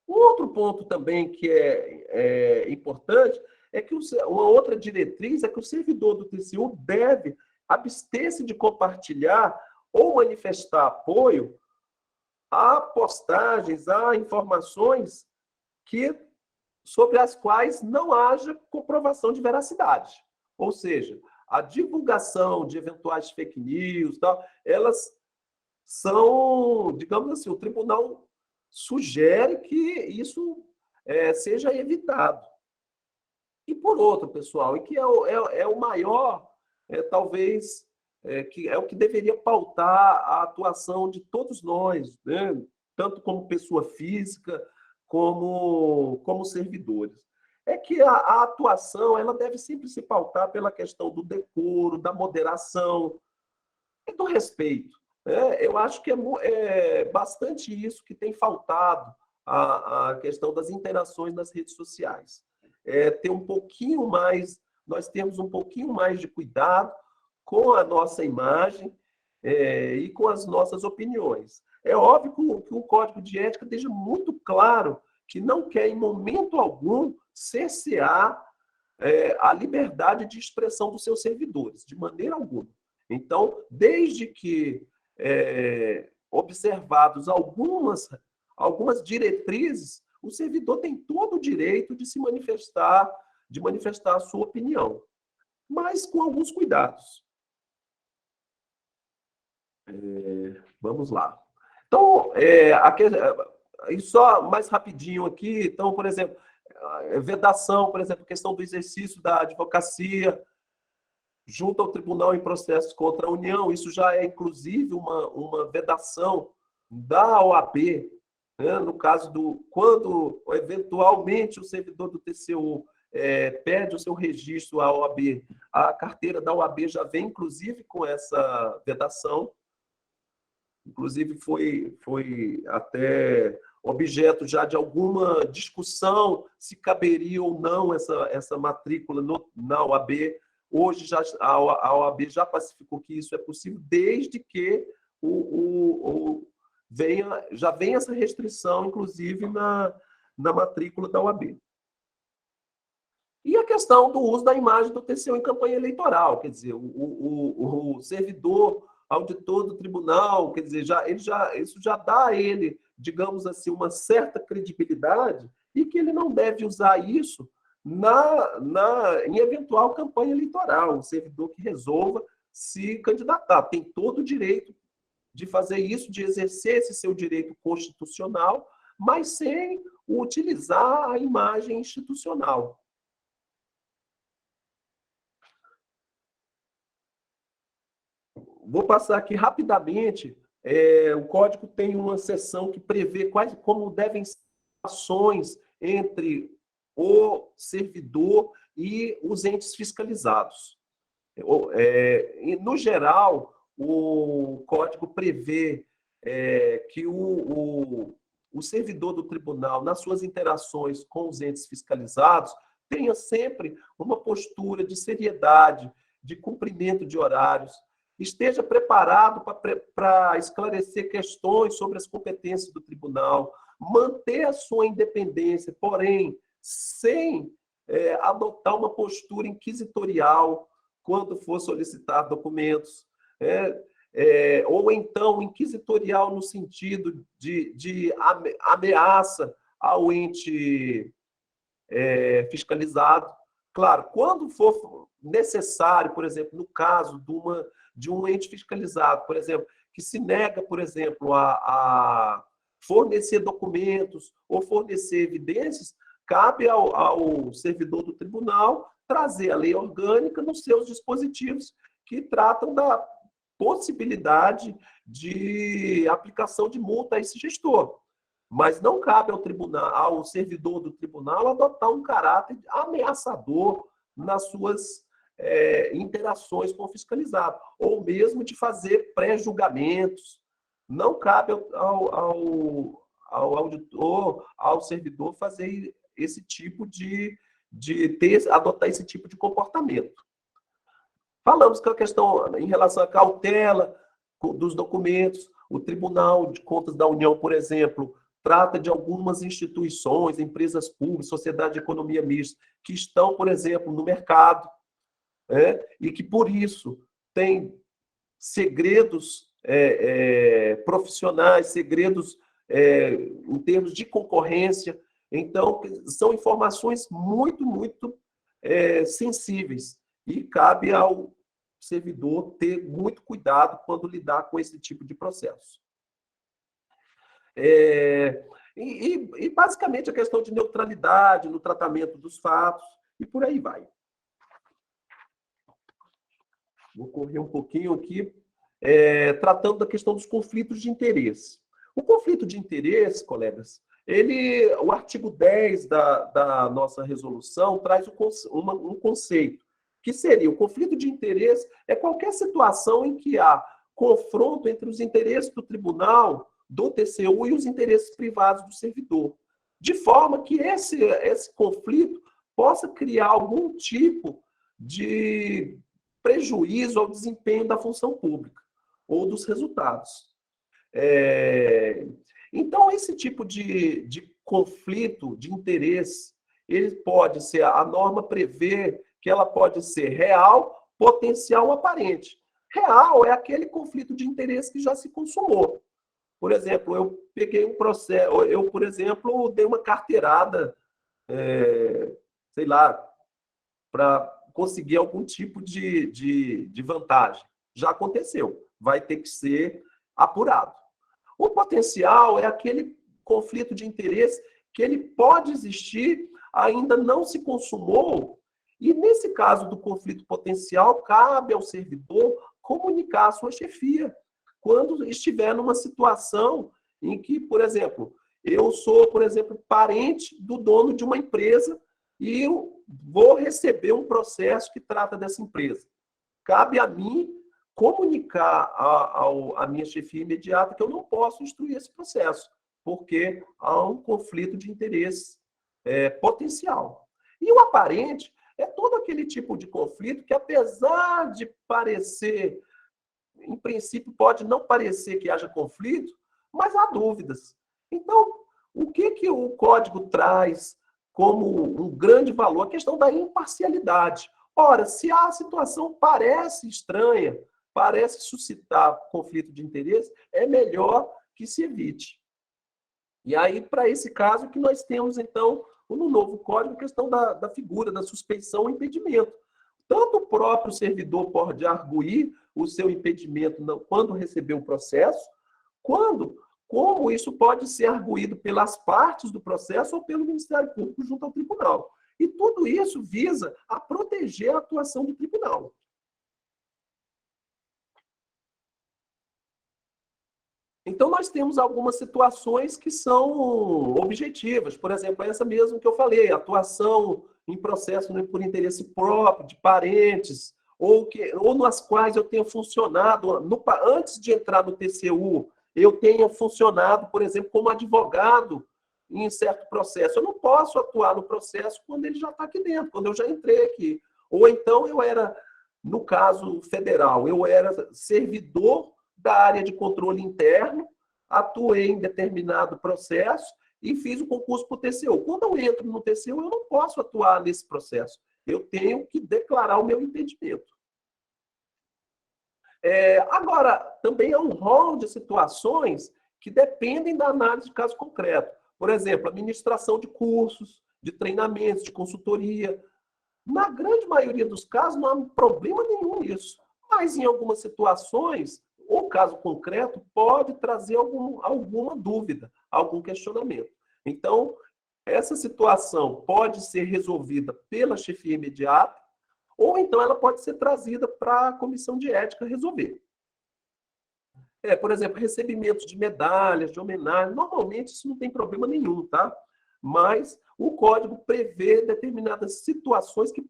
Um outro ponto também que é importante é que uma outra diretriz é que o servidor do TCU deve abster-se de compartilhar ou manifestar apoio a postagens, a informações sobre as quais não haja comprovação de veracidade. Ou seja, a divulgação de eventuais fake news, elas são, digamos assim, o tribunal sugere que isso seja evitado. E por outro, pessoal, e que é o maior, talvez, que é o que deveria pautar a atuação de todos nós, né? Tanto como pessoa física, como servidores. É que a atuação ela deve sempre se pautar pela questão do decoro, da moderação e do respeito. Eu acho que é bastante isso que tem faltado a questão das interações nas redes sociais. Ter um pouquinho mais, nós temos um pouquinho mais de cuidado com a nossa imagem e com as nossas opiniões. É óbvio que o Código de Ética deixa muito claro que não quer, em momento algum, cercear a liberdade de expressão dos seus servidores, de maneira alguma. Então, desde que observados algumas diretrizes, o servidor tem todo o direito de se manifestar, de manifestar a sua opinião, mas com alguns cuidados. Vamos lá. Então, só mais rapidinho aqui, então, por exemplo, vedação, por exemplo, questão do exercício da advocacia junto ao tribunal em processos contra a União, isso já é, inclusive, uma vedação da OAB, né? No caso quando, eventualmente, o servidor do TCU pede o seu registro à OAB, a carteira da OAB já vem, inclusive, com essa vedação. Inclusive, foi até objeto já de alguma discussão se caberia ou não essa matrícula na OAB. Hoje a OAB já pacificou que isso é possível, desde que já venha essa restrição, inclusive, na matrícula da OAB. E a questão do uso da imagem do TCU em campanha eleitoral, quer dizer, o servidor auditor do tribunal, quer dizer, isso já dá a ele, digamos assim, uma certa credibilidade e que ele não deve usar isso em eventual campanha eleitoral, o servidor que resolva se candidatar. Tem todo o direito de fazer isso, de exercer esse seu direito constitucional, mas sem utilizar a imagem institucional. Vou passar aqui rapidamente. O Código tem uma seção que prevê como devem ser ações entre o servidor e os entes fiscalizados. No geral, o Código prevê que o servidor do tribunal, nas suas interações com os entes fiscalizados, tenha sempre uma postura de seriedade, de cumprimento de horários, esteja preparado para esclarecer questões sobre as competências do tribunal, manter a sua independência, porém, sem adotar uma postura inquisitorial quando for solicitar documentos, ou então inquisitorial no sentido de ameaça ao ente fiscalizado. Claro, quando for necessário, por exemplo, no caso de um ente fiscalizado, por exemplo, que se nega, por exemplo, a fornecer documentos ou fornecer evidências, cabe ao servidor do tribunal trazer a lei orgânica nos seus dispositivos que tratam da possibilidade de aplicação de multa a esse gestor. Mas não cabe ao tribunal, ao servidor do tribunal adotar um caráter ameaçador nas suas interações com o fiscalizado, ou mesmo de fazer pré-julgamentos. Não cabe ao auditor, ao servidor, fazer esse tipo adotar esse tipo de comportamento. Falamos que a questão em relação à cautela dos documentos, o Tribunal de Contas da União, por exemplo, trata de algumas instituições, empresas públicas, sociedade de economia mista, que estão, por exemplo, no mercado, e que, por isso, têm segredos profissionais, segredos em termos de concorrência. Então, são informações muito, muito sensíveis, e cabe ao servidor ter muito cuidado quando lidar com esse tipo de processo. Basicamente, a questão de neutralidade no tratamento dos fatos, e por aí vai. Vou correr um pouquinho aqui, tratando da questão dos conflitos de interesse. O conflito de interesse, colegas, o artigo 10 da nossa resolução traz um conceito, que seria: o conflito de interesse é qualquer situação em que há confronto entre os interesses do tribunal, do TCU, e os interesses privados do servidor, de forma que esse conflito possa criar algum tipo de prejuízo ao desempenho da função pública ou dos resultados. Então, esse tipo de conflito de interesse, ele pode ser, a norma prevê que ela pode ser real, potencial ou aparente. Real é aquele conflito de interesse que já se consumou. Por exemplo, eu peguei um processo, por exemplo, dei uma carteirada, sei lá, para conseguir algum tipo de vantagem. Já aconteceu, vai ter que ser apurado. O potencial é aquele conflito de interesse que ele pode existir, ainda não se consumou, e nesse caso do conflito potencial, cabe ao servidor comunicar à sua chefia, quando estiver numa situação em que, por exemplo, eu sou, por exemplo, parente do dono de uma empresa e eu vou receber um processo que trata dessa empresa. Cabe a mim comunicar à minha chefia imediata que eu não posso instruir esse processo, porque há um conflito de interesse potencial. E o aparente é todo aquele tipo de conflito que, apesar de parecer, em princípio, pode não parecer que haja conflito, mas há dúvidas. Então, o que o código traz como um grande valor? A questão da imparcialidade. Ora, se a situação parece estranha, parece suscitar conflito de interesse, é melhor que se evite. E aí, para esse caso, que nós temos, então, no novo código, a questão da figura, da suspeição ou impedimento. Tanto o próprio servidor pode arguir o seu impedimento quando receber o processo, como isso pode ser arguído pelas partes do processo ou pelo Ministério Público junto ao tribunal. E tudo isso visa a proteger a atuação do tribunal. Então, nós temos algumas situações que são objetivas. Por exemplo, essa mesmo que eu falei, atuação em processo por interesse próprio, de parentes, ou nas quais eu tenha funcionado, antes de entrar no TCU, eu tenha funcionado, por exemplo, como advogado em certo processo. Eu não posso atuar no processo quando ele já está aqui dentro, quando eu já entrei aqui. Ou então eu era, no caso federal, eu era servidor da área de controle interno, atuei em determinado processo e fiz o concurso para o TCU. Quando eu entro no TCU, eu não posso atuar nesse processo. Eu tenho que declarar o meu impedimento. Agora, também há um rol de situações que dependem da análise de caso concreto. Por exemplo, administração de cursos, de treinamentos, de consultoria. Na grande maioria dos casos, não há problema nenhum nisso. Mas, em algumas situações, o caso concreto pode trazer alguma dúvida, algum questionamento. Então, essa situação pode ser resolvida pela chefia imediata, ou então ela pode ser trazida para a comissão de ética resolver. Por exemplo, recebimento de medalhas, de homenagem, normalmente isso não tem problema nenhum, tá? Mas o código prevê determinadas situações que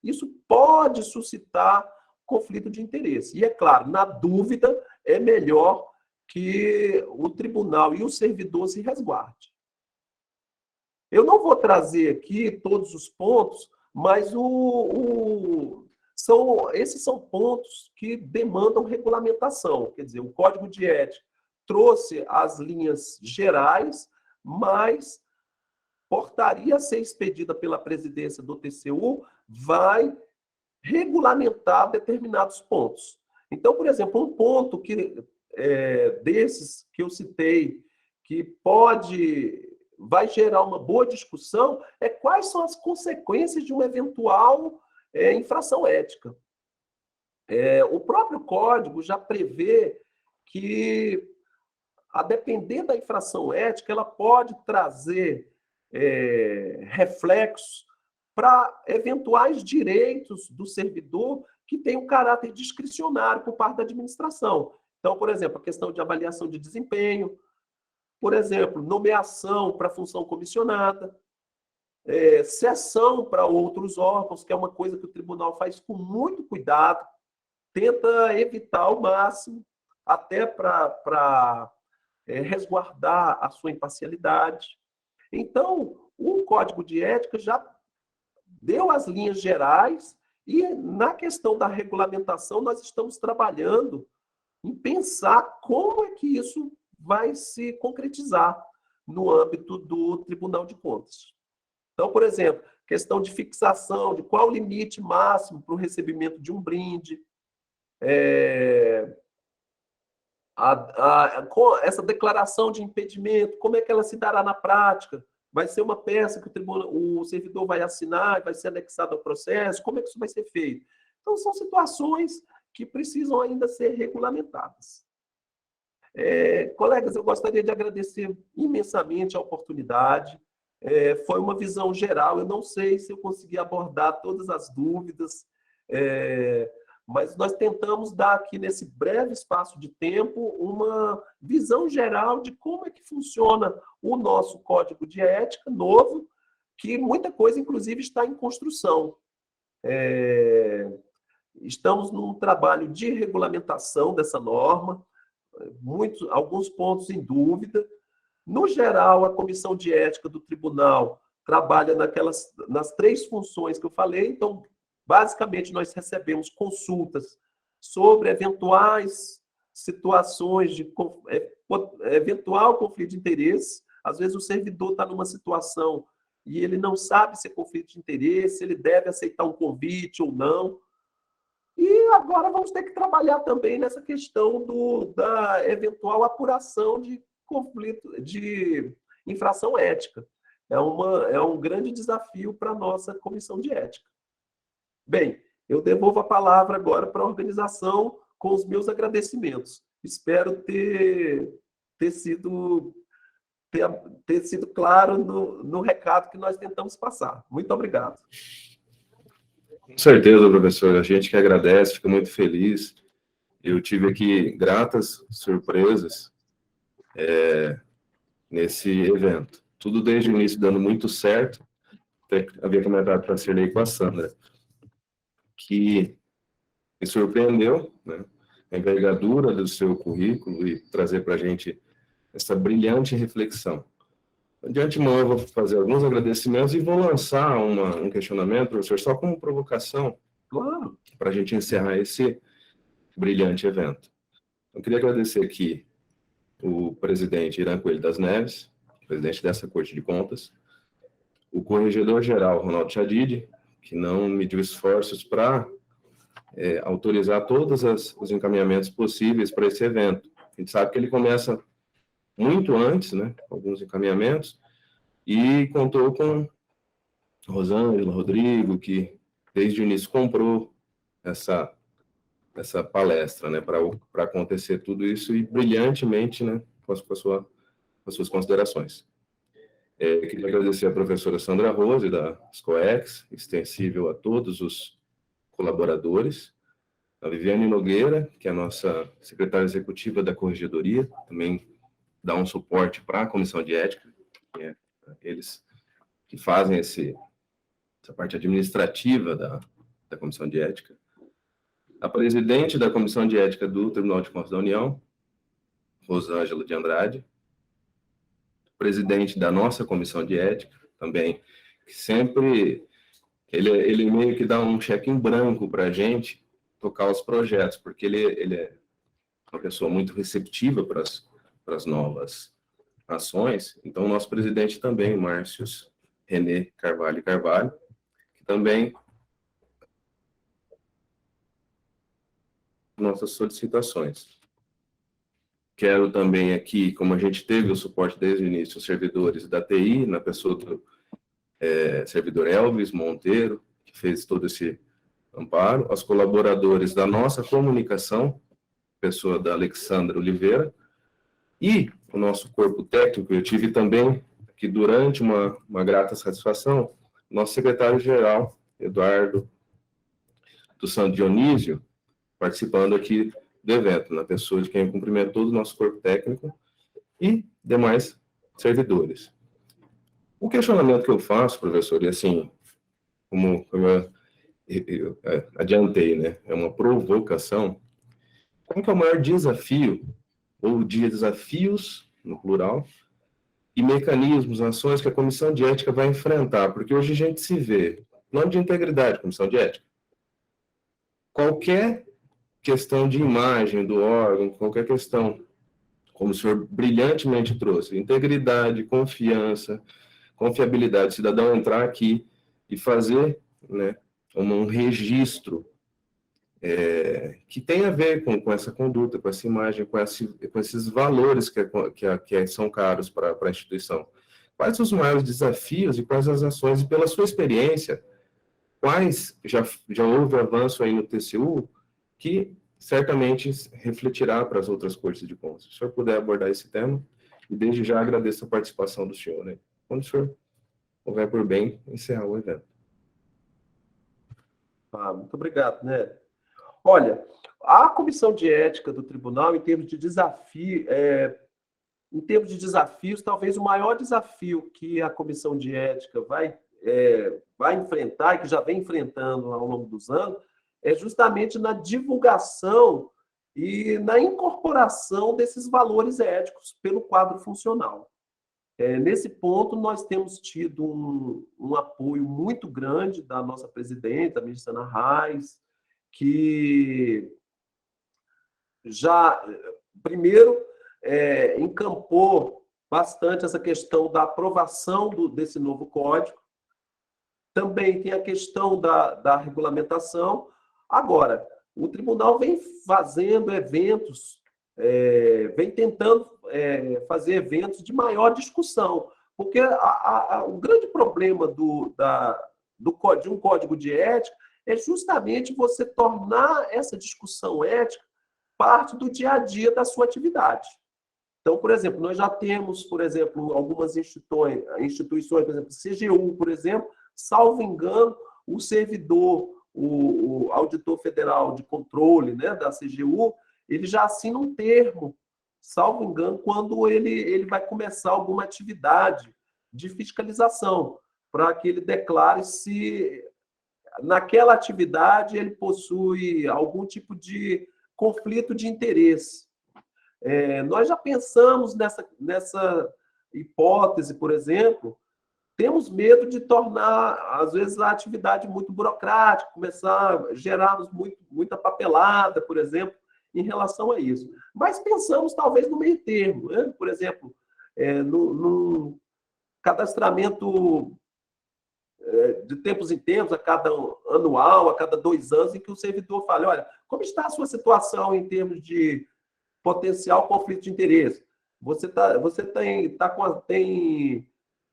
isso pode suscitar conflito de interesse. E, é claro, na dúvida, é melhor que o tribunal e o servidor se resguardem. Eu não vou trazer aqui todos os pontos, mas esses são pontos que demandam regulamentação. Quer dizer, o Código de Ética trouxe as linhas gerais, mas portaria a ser expedida pela presidência do TCU vai regulamentar determinados pontos. Então, por exemplo, um ponto desses que eu citei, que vai gerar uma boa discussão, é quais são as consequências de uma eventual infração ética. O próprio código já prevê que, a depender da infração ética, ela pode trazer reflexos para eventuais direitos do servidor que tem um caráter discricionário por parte da administração. Então, por exemplo, a questão de avaliação de desempenho, por exemplo, nomeação para função comissionada, cessão para outros órgãos, que é uma coisa que o tribunal faz com muito cuidado, tenta evitar ao máximo, até para resguardar a sua imparcialidade. Então, o Código de Ética já deu as linhas gerais e, na questão da regulamentação, nós estamos trabalhando em pensar como é que isso vai se concretizar no âmbito do Tribunal de Contas. Então, por exemplo, questão de fixação, de qual o limite máximo para o recebimento de um brinde, essa declaração de impedimento, como é que ela se dará na prática? Vai ser uma peça que o servidor vai assinar, vai ser anexado ao processo, como é que isso vai ser feito? Então, são situações que precisam ainda ser regulamentadas. Colegas, eu gostaria de agradecer imensamente a oportunidade. Foi uma visão geral, eu não sei se eu consegui abordar todas as dúvidas, mas nós tentamos dar aqui, nesse breve espaço de tempo, uma visão geral de como é que funciona o nosso Código de Ética novo, que muita coisa, inclusive, está em construção. Estamos num trabalho de regulamentação dessa norma, alguns pontos em dúvida. No geral, a Comissão de Ética do Tribunal trabalha nas 3 funções que eu falei. Então, basicamente, nós recebemos consultas sobre eventuais situações de eventual conflito de interesse. Às vezes, o servidor está numa situação e ele não sabe se é conflito de interesse, ele deve aceitar um convite ou não. E agora vamos ter que trabalhar também nessa questão da eventual apuração de conflito, de infração ética. É um grande desafio para a nossa comissão de ética. Bem, eu devolvo a palavra agora para a organização com os meus agradecimentos. Espero ter sido claro no recado que nós tentamos passar. Muito obrigado. Com certeza, professor. A gente que agradece, fica muito feliz. Eu tive aqui gratas surpresas nesse evento. Tudo desde o início dando muito certo. Até havia comentado para a Cirlei com a Sandra, que me surpreendeu, né, a envergadura do seu currículo e trazer para a gente essa brilhante reflexão. De antemão, eu vou fazer alguns agradecimentos e vou lançar um questionamento, professor, só como provocação, claro, para a gente encerrar esse brilhante evento. Eu queria agradecer aqui o presidente Irã Coelho das Neves, presidente dessa Corte de Contas, o corregedor-geral Ronaldo Chadid, que não mediu esforços para autorizar todos os encaminhamentos possíveis para esse evento. A gente sabe que ele começa muito antes, né, alguns encaminhamentos, e contou com Rosângela, Rodrigo, que desde o início comprou essa palestra, né, para acontecer tudo isso, e brilhantemente, né, com as suas considerações. Queria agradecer à professora Sandra Rose, da SCOEX, extensível a todos os colaboradores, A Viviane Nogueira, que é a nossa secretária executiva da Corregedoria, também dá um suporte para a Comissão de Ética, que é eles que fazem essa parte administrativa da Comissão de Ética. A presidente da Comissão de Ética do Tribunal de Contas da União, Rosângela de Andrade, presidente da nossa Comissão de Ética, também, que sempre, ele meio que dá um cheque em branco para a gente tocar os projetos, porque ele é uma pessoa muito receptiva para as novas ações. Então, o nosso presidente também, Márcio René Carvalho, que também nossas solicitações. Quero também aqui, como a gente teve o suporte desde o início, os servidores da TI, na pessoa do servidor Elvis Monteiro, que fez todo esse amparo, os colaboradores da nossa comunicação, pessoa da Alexandra Oliveira, e o nosso corpo técnico. Eu tive também, que durante uma grata satisfação, nosso secretário-geral, Eduardo dos Santos Dionísio, participando aqui do evento, na pessoa de quem cumprimenta todo o nosso corpo técnico e demais servidores. O questionamento que eu faço, professor, e assim, como eu adiantei, né, é uma provocação, qual que é o maior desafio, ou desafios, no plural, e mecanismos, ações que a Comissão de Ética vai enfrentar? Porque hoje a gente se vê, nome de integridade, Comissão de Ética, qualquer questão de imagem do órgão, qualquer questão, como o senhor brilhantemente trouxe, integridade, confiança, confiabilidade, o cidadão entrar aqui e fazer, né, um registro que tem a ver com essa conduta, com essa imagem, com esses valores que são caros para a instituição. Quais os maiores desafios e quais as ações, e pela sua experiência, quais já houve avanço aí no TCU que certamente refletirá para as outras cortes de contas? Se o senhor puder abordar esse tema, e desde já agradeço a participação do senhor, né? Quando o senhor houver por bem, encerrar o evento. Muito obrigado, né? Olha, a Comissão de Ética do Tribunal, em termos de desafios, talvez o maior desafio que a Comissão de Ética vai enfrentar, e que já vem enfrentando ao longo dos anos, é justamente na divulgação e na incorporação desses valores éticos pelo quadro funcional. Nesse ponto, nós temos tido um apoio muito grande da nossa presidenta, a ministra Ana Reis, que já, primeiro, encampou bastante essa questão da aprovação desse novo código. Também tem a questão da regulamentação. Agora, o tribunal vem fazendo eventos, vem tentando fazer eventos de maior discussão, porque o grande problema de um código de ética é justamente você tornar essa discussão ética parte do dia a dia da sua atividade. Então, por exemplo, nós já temos, por exemplo, algumas instituições, por exemplo, CGU, por exemplo, salvo engano, o servidor, o auditor federal de controle, né, da CGU, ele já assina um termo, salvo engano, quando ele vai começar alguma atividade de fiscalização, para que ele declare se naquela atividade ele possui algum tipo de conflito de interesse. Nós já pensamos nessa hipótese, por exemplo, temos medo de tornar, às vezes, a atividade muito burocrática, começar a gerarmos muita papelada, por exemplo, em relação a isso. Mas pensamos, talvez, no meio termo, né? Por exemplo, no cadastramento de tempos em tempos, a cada anual, a cada 2 anos, em que o servidor fale, olha, como está a sua situação em termos de potencial conflito de interesse? Você tem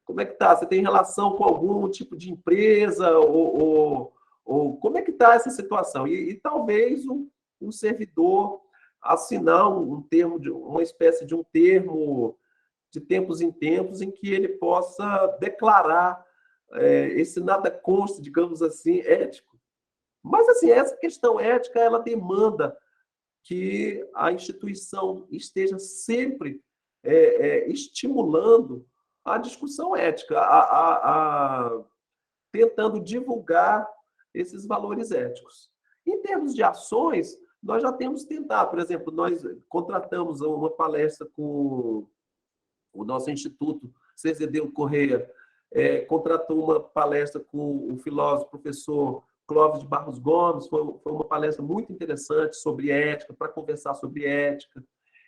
como é que está? Você tem relação com algum tipo de empresa? Ou como é que está essa situação? E talvez um servidor assinar um termo, uma espécie de um termo de tempos em tempos, em que ele possa declarar esse nada consta, digamos assim, ético, Mas, assim, essa questão ética, ela demanda que a instituição esteja sempre estimulando a discussão ética, tentando divulgar esses valores éticos. Em termos de ações, nós já temos tentado, por exemplo, nós contratamos uma palestra com o nosso Instituto Cezedeu Correia, contratou uma palestra com o filósofo professor Clóvis de Barros Gomes, foi uma palestra muito interessante sobre ética, para conversar sobre ética.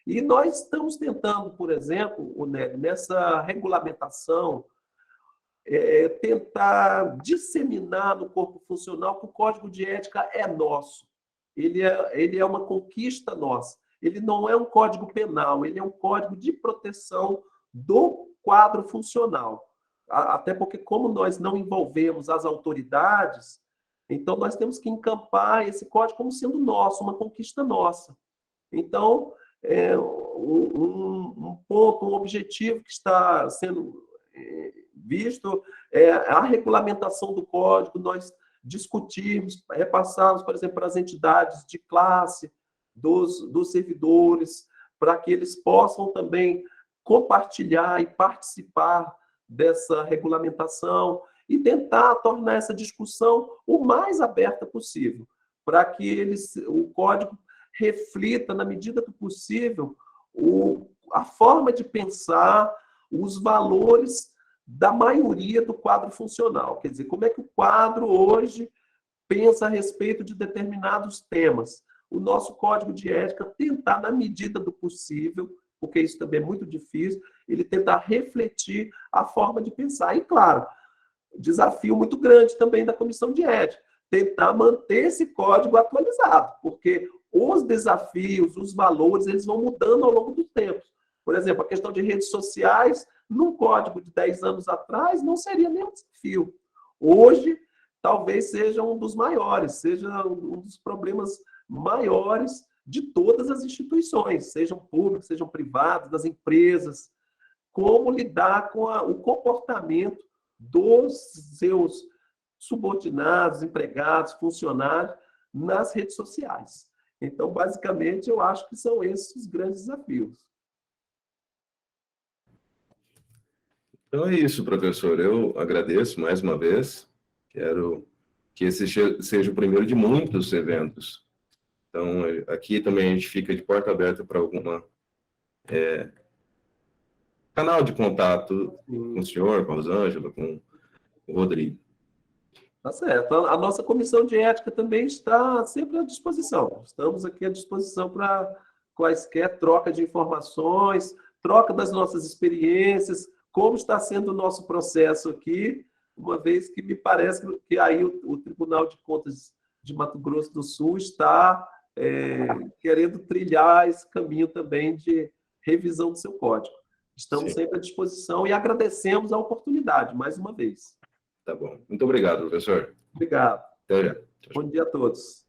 E nós estamos tentando, por exemplo, nessa regulamentação, tentar disseminar no corpo funcional que o código de ética é nosso. Ele é uma conquista nossa. Ele não é um código penal, ele é um código de proteção do quadro funcional. Até porque, como nós não envolvemos as autoridades, então nós temos que encampar esse código como sendo nosso, uma conquista nossa. Então, um ponto, um objetivo que está sendo visto é a regulamentação do código, nós discutirmos, repassarmos, por exemplo, para as entidades de classe dos servidores, para que eles possam também compartilhar e participar dessa regulamentação e tentar tornar essa discussão o mais aberta possível, para que o código reflita, na medida do possível, a forma de pensar, os valores da maioria do quadro funcional. Quer dizer, como é que o quadro hoje pensa a respeito de determinados temas. O nosso código de ética tentar, na medida do possível, porque isso também é muito difícil, ele tentar refletir a forma de pensar. E, claro, desafio muito grande também da comissão de ética, tentar manter esse código atualizado, porque os desafios, os valores, eles vão mudando ao longo do tempo. Por exemplo, a questão de redes sociais, num código de 10 anos atrás, não seria nenhum desafio. Hoje, talvez seja um dos maiores, seja um dos problemas maiores de todas as instituições, sejam públicas, sejam privadas, das empresas. Como lidar com o comportamento dos seus subordinados, empregados, funcionários nas redes sociais. Então, basicamente, eu acho que são esses os grandes desafios. Então é isso, professor. Eu agradeço mais uma vez. Quero que esse seja o primeiro de muitos eventos. Então, aqui também a gente fica de porta aberta para alguma canal de contato com o senhor, com a Rosângela, com o Rodrigo. Tá certo. A nossa comissão de ética também está sempre à disposição. Estamos aqui à disposição para quaisquer troca de informações, troca das nossas experiências, como está sendo o nosso processo aqui, uma vez que me parece que aí o Tribunal de Contas de Mato Grosso do Sul está querendo trilhar esse caminho também de revisão do seu código. Estamos sempre à disposição e agradecemos a oportunidade, mais uma vez. Tá bom. Muito obrigado, professor. Obrigado. Até já. Bom dia a todos.